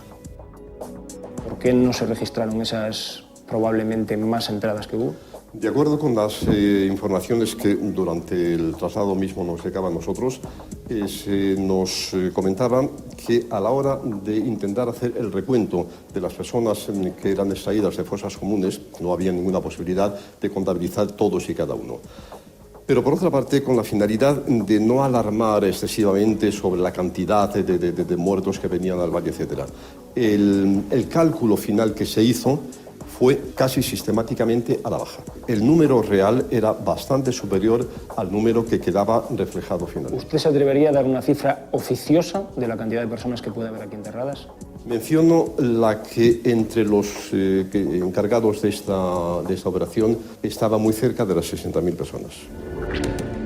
¿Por qué no se registraron esas probablemente más entradas que hubo? De acuerdo con las informaciones que durante el traslado mismo nos llegaban a nosotros, nos comentaban que a la hora de intentar hacer el recuento de las personas que eran extraídas de fosas comunes, no había ninguna posibilidad de contabilizar todos y cada uno. Pero por otra parte, con la finalidad de no alarmar excesivamente sobre la cantidad de muertos que venían al valle, etc., el cálculo final que se hizo fue casi sistemáticamente a la baja. El número real era bastante superior al número que quedaba reflejado finalmente. ¿Usted se atrevería a dar una cifra oficiosa de la cantidad de personas que puede haber aquí enterradas? Menciono la que entre los encargados de esta operación estaba muy cerca de las 60.000 personas.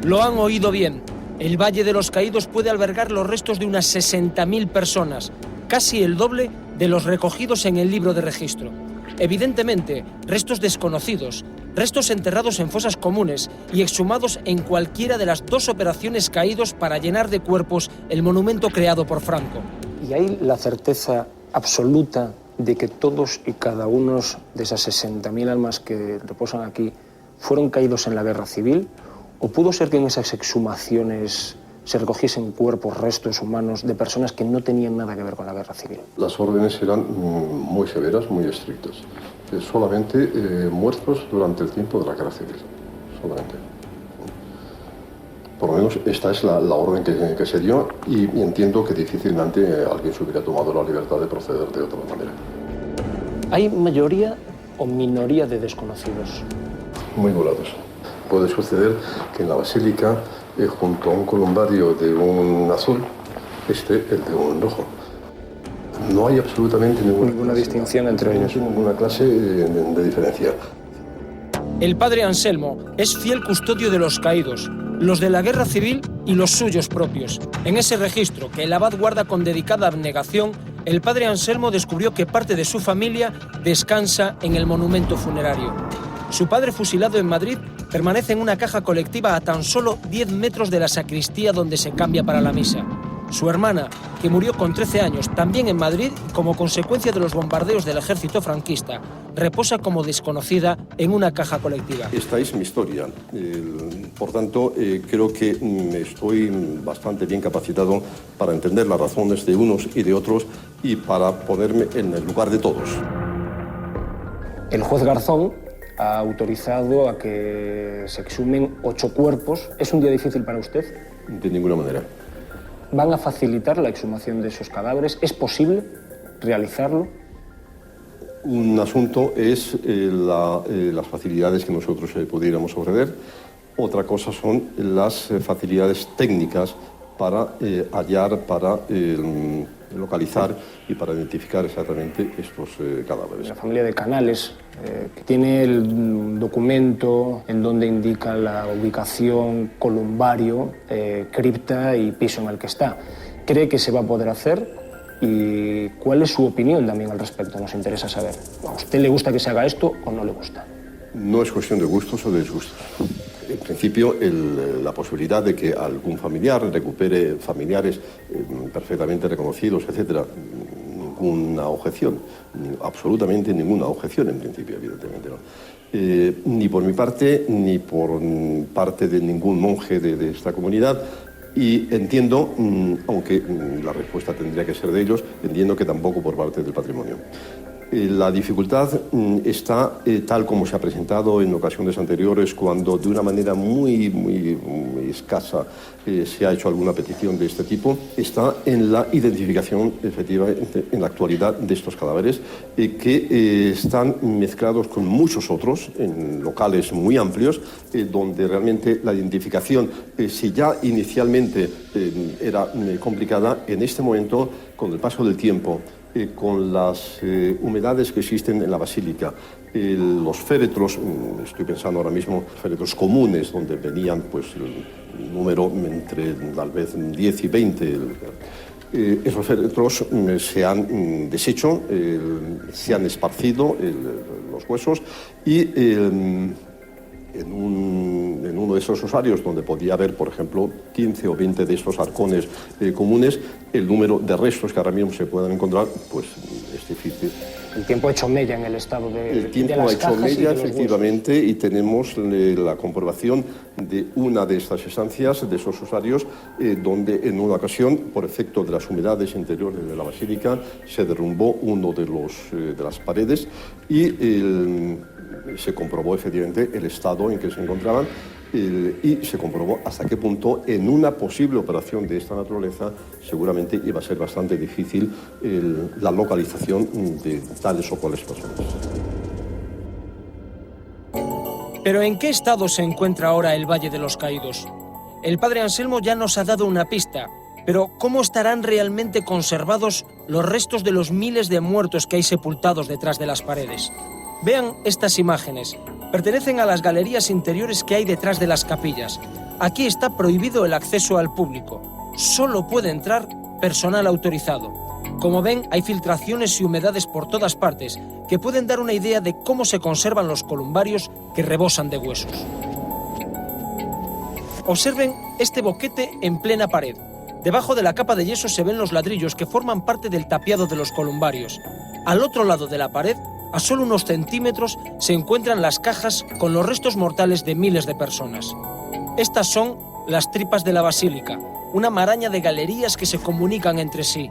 Lo han oído bien. El Valle de los Caídos puede albergar los restos de unas 60.000 personas, casi el doble de los recogidos en el libro de registro. Evidentemente, restos desconocidos, restos enterrados en fosas comunes y exhumados en cualquiera de las 2 operaciones caídos para llenar de cuerpos el monumento creado por Franco. ¿Y hay la certeza absoluta de que todos y cada uno de esas 60.000 almas que reposan aquí fueron caídos en la Guerra Civil? ¿O pudo ser que en esas exhumaciones se recogiesen cuerpos, restos humanos de personas que no tenían nada que ver con la Guerra Civil? Las órdenes eran muy severas, muy estrictas. Solamente muertos durante el tiempo de la Guerra Civil. Solamente. Por lo menos esta es la orden que se dio, y entiendo que difícilmente alguien se hubiera tomado la libertad de proceder de otra manera. ¿Hay mayoría o minoría de desconocidos? Muy nublados. Puede suceder que en la basílica, junto a un columbario de un azul, esté el de un rojo. No hay absolutamente ninguna distinción entre ellos. Ninguna clase de diferencia. El padre Anselmo es fiel custodio de los caídos, los de la Guerra Civil y los suyos propios. En ese registro que el abad guarda con dedicada abnegación, el padre Anselmo descubrió que parte de su familia descansa en el monumento funerario. Su padre, fusilado en Madrid, permanece en una caja colectiva a tan solo 10 metros de la sacristía donde se cambia para la misa. Su hermana, que murió con 13 años, también en Madrid, como consecuencia de los bombardeos del ejército franquista, reposa como desconocida en una caja colectiva. Esta es mi historia. Por tanto, creo que estoy bastante bien capacitado para entender las razones de unos y de otros y para ponerme en el lugar de todos. El juez Garzón ha autorizado a que se exhumen 8 cuerpos. ¿Es un día difícil para usted? De ninguna manera. ¿Van a facilitar la exhumación de esos cadáveres? ¿Es posible realizarlo? Un asunto es las facilidades que nosotros pudiéramos ofrecer. Otra cosa son las facilidades técnicas para hallar, para localizar y para identificar exactamente estos cadáveres. La familia de Canales, que tiene el documento en donde indica la ubicación, columbario, cripta y piso en el que está, ¿cree que se va a poder hacer? ¿Y cuál es su opinión también al respecto? Nos interesa saber. ¿A usted le gusta que se haga esto o no le gusta? No es cuestión de gustos o de disgustos. En principio, la posibilidad de que algún familiar recupere familiares perfectamente reconocidos, etcétera, ninguna objeción, absolutamente ninguna objeción en principio, evidentemente, ¿no? Ni por mi parte, ni por parte de ningún monje de esta comunidad. Y entiendo, aunque la respuesta tendría que ser de ellos, entiendo que tampoco por parte del patrimonio. La dificultad está tal como se ha presentado en ocasiones anteriores, cuando de una manera muy escasa se ha hecho alguna petición de este tipo, está en la identificación efectivamente en la actualidad de estos cadáveres que están mezclados con muchos otros en locales muy amplios donde realmente la identificación, si ya inicialmente era complicada, en este momento, con el paso del tiempo, con las humedades que existen en la basílica, los féretros, estoy pensando ahora mismo, féretros comunes, donde venían pues el número entre tal vez 10 y 20, esos féretros se han deshecho, se han esparcido los huesos y en uno de esos osarios donde podía haber, por ejemplo, 15 o 20 de estos arcones comunes, el número de restos que ahora mismo se puedan encontrar, pues es difícil. El tiempo ha hecho mella en el estado de El tiempo ha hecho mella, efectivamente, y tenemos la comprobación de una de estas estancias, de esos osarios, donde en una ocasión, por efecto de las humedades interiores de la basílica, se derrumbó uno de las paredes y se comprobó efectivamente el estado en que se encontraban y se comprobó hasta qué punto en una posible operación de esta naturaleza seguramente iba a ser bastante difícil la localización de tales o cuales personas. Pero ¿en qué estado se encuentra ahora el Valle de los Caídos? El padre Anselmo ya nos ha dado una pista, pero ¿cómo estarán realmente conservados los restos de los miles de muertos que hay sepultados detrás de las paredes? Vean estas imágenes. Pertenecen a las galerías interiores que hay detrás de las capillas. Aquí está prohibido el acceso al público. Solo puede entrar personal autorizado. Como ven, hay filtraciones y humedades por todas partes que pueden dar una idea de cómo se conservan los columbarios que rebosan de huesos. Observen este boquete en plena pared. Debajo de la capa de yeso se ven los ladrillos que forman parte del tapiado de los columbarios. Al otro lado de la pared, a solo unos centímetros, se encuentran las cajas con los restos mortales de miles de personas. Estas son las tripas de la basílica, una maraña de galerías que se comunican entre sí.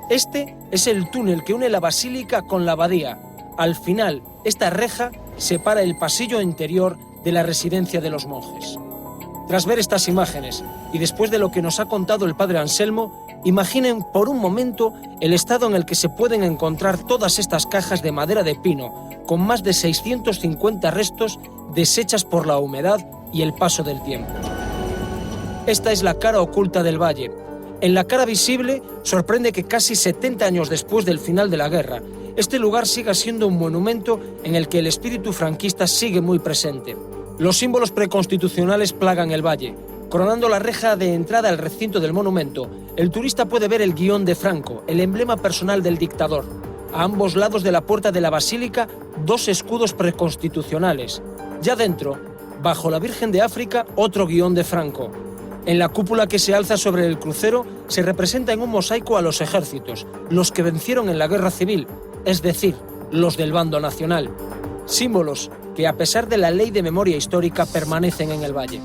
Este es el túnel que une la basílica con la abadía. Al final, esta reja separa el pasillo interior de la residencia de los monjes. Tras ver estas imágenes, y después de lo que nos ha contado el padre Anselmo, imaginen por un momento el estado en el que se pueden encontrar todas estas cajas de madera de pino, con más de 650 restos deshechas por la humedad y el paso del tiempo. Esta es la cara oculta del valle. En la cara visible, sorprende que casi 70 años después del final de la guerra, este lugar siga siendo un monumento en el que el espíritu franquista sigue muy presente. Los símbolos preconstitucionales plagan el valle. Coronando la reja de entrada al recinto del monumento, el turista puede ver el guión de Franco, el emblema personal del dictador. A ambos lados de la puerta de la basílica, 2 escudos preconstitucionales. Ya dentro, bajo la Virgen de África, otro guión de Franco. En la cúpula que se alza sobre el crucero se representa en un mosaico a los ejércitos, los que vencieron en la guerra civil, es decir, los del bando nacional. Símbolos que, a pesar de la ley de memoria histórica, permanecen en el valle.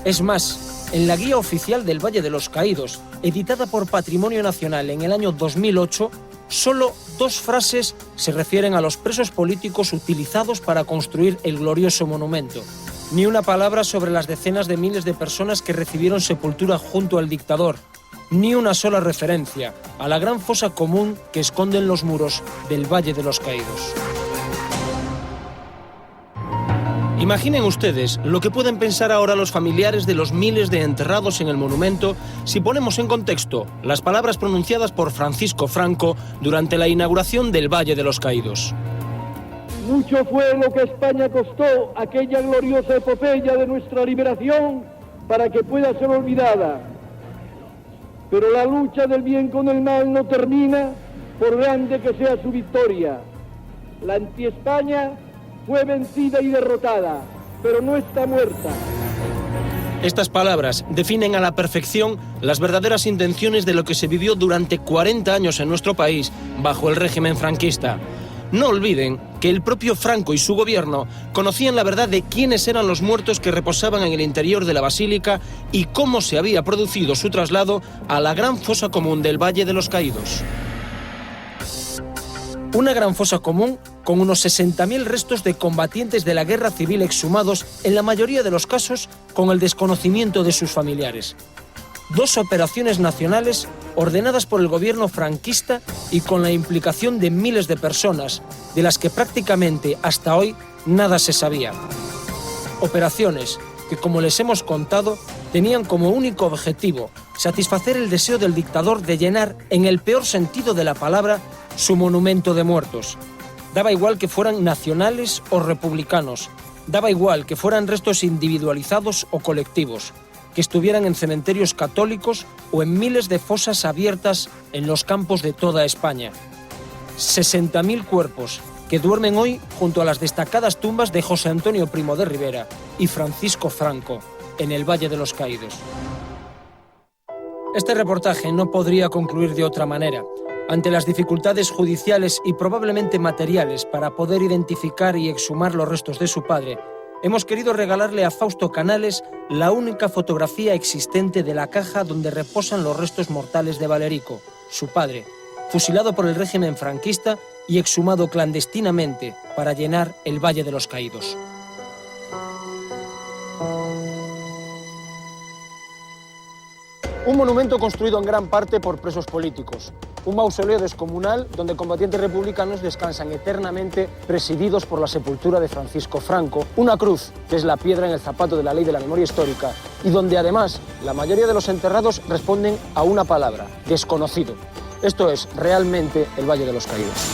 Es más, en la guía oficial del Valle de los Caídos, editada por Patrimonio Nacional en el año 2008, solo 2 frases se refieren a los presos políticos utilizados para construir el glorioso monumento. Ni una palabra sobre las decenas de miles de personas que recibieron sepultura junto al dictador. Ni una sola referencia a la gran fosa común que esconden los muros del Valle de los Caídos. Imaginen ustedes lo que pueden pensar ahora los familiares de los miles de enterrados en el monumento si ponemos en contexto las palabras pronunciadas por Francisco Franco durante la inauguración del Valle de los Caídos. Mucho fue lo que España costó aquella gloriosa epopeya de nuestra liberación para que pueda ser olvidada. Pero la lucha del bien con el mal no termina por grande que sea su victoria. La anti-España fue vencida y derrotada, pero no está muerta. Estas palabras definen a la perfección las verdaderas intenciones de lo que se vivió durante 40 años en nuestro país bajo el régimen franquista. No olviden que el propio Franco y su gobierno conocían la verdad de quiénes eran los muertos que reposaban en el interior de la basílica y cómo se había producido su traslado a la gran fosa común del Valle de los Caídos. Una gran fosa común con unos 60.000 restos de combatientes de la guerra civil exhumados, en la mayoría de los casos con el desconocimiento de sus familiares. 2 operaciones nacionales ordenadas por el gobierno franquista y con la implicación de miles de personas, de las que prácticamente hasta hoy nada se sabía. Operaciones que, como les hemos contado, tenían como único objetivo satisfacer el deseo del dictador de llenar, en el peor sentido de la palabra, su monumento de muertos. Daba igual que fueran nacionales o republicanos, daba igual que fueran restos individualizados o colectivos, que estuvieran en cementerios católicos o en miles de fosas abiertas en los campos de toda España. 60.000 cuerpos que duermen hoy junto a las destacadas tumbas de José Antonio Primo de Rivera y Francisco Franco, en el Valle de los Caídos. Este reportaje no podría concluir de otra manera. Ante las dificultades judiciales y probablemente materiales para poder identificar y exhumar los restos de su padre, hemos querido regalarle a Fausto Canales la única fotografía existente de la caja donde reposan los restos mortales de Valerico, su padre, fusilado por el régimen franquista y exhumado clandestinamente para llenar el Valle de los Caídos. Un monumento construido en gran parte por presos políticos. Un mausoleo descomunal donde combatientes republicanos descansan eternamente presididos por la sepultura de Francisco Franco. Una cruz, que es la piedra en el zapato de la ley de la memoria histórica, y donde además la mayoría de los enterrados responden a una palabra: desconocido. Esto es realmente el Valle de los Caídos.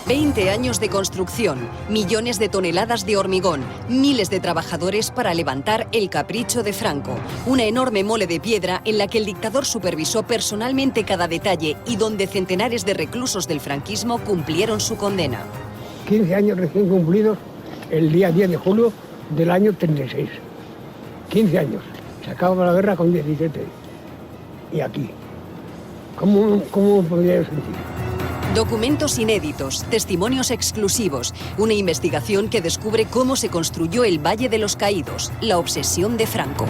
20 años de construcción, millones de toneladas de hormigón, miles de trabajadores para levantar el capricho de Franco. Una enorme mole de piedra en la que el dictador supervisó personalmente cada detalle y donde centenares de reclusos del franquismo cumplieron su condena. 15 años recién cumplidos el día 10 de julio del año 36. 15 años. Se acaba la guerra con 17. Y aquí. ¿Cómo podría yo sentir? Documentos inéditos, testimonios exclusivos, una investigación que descubre cómo se construyó el Valle de los Caídos, la obsesión de Franco.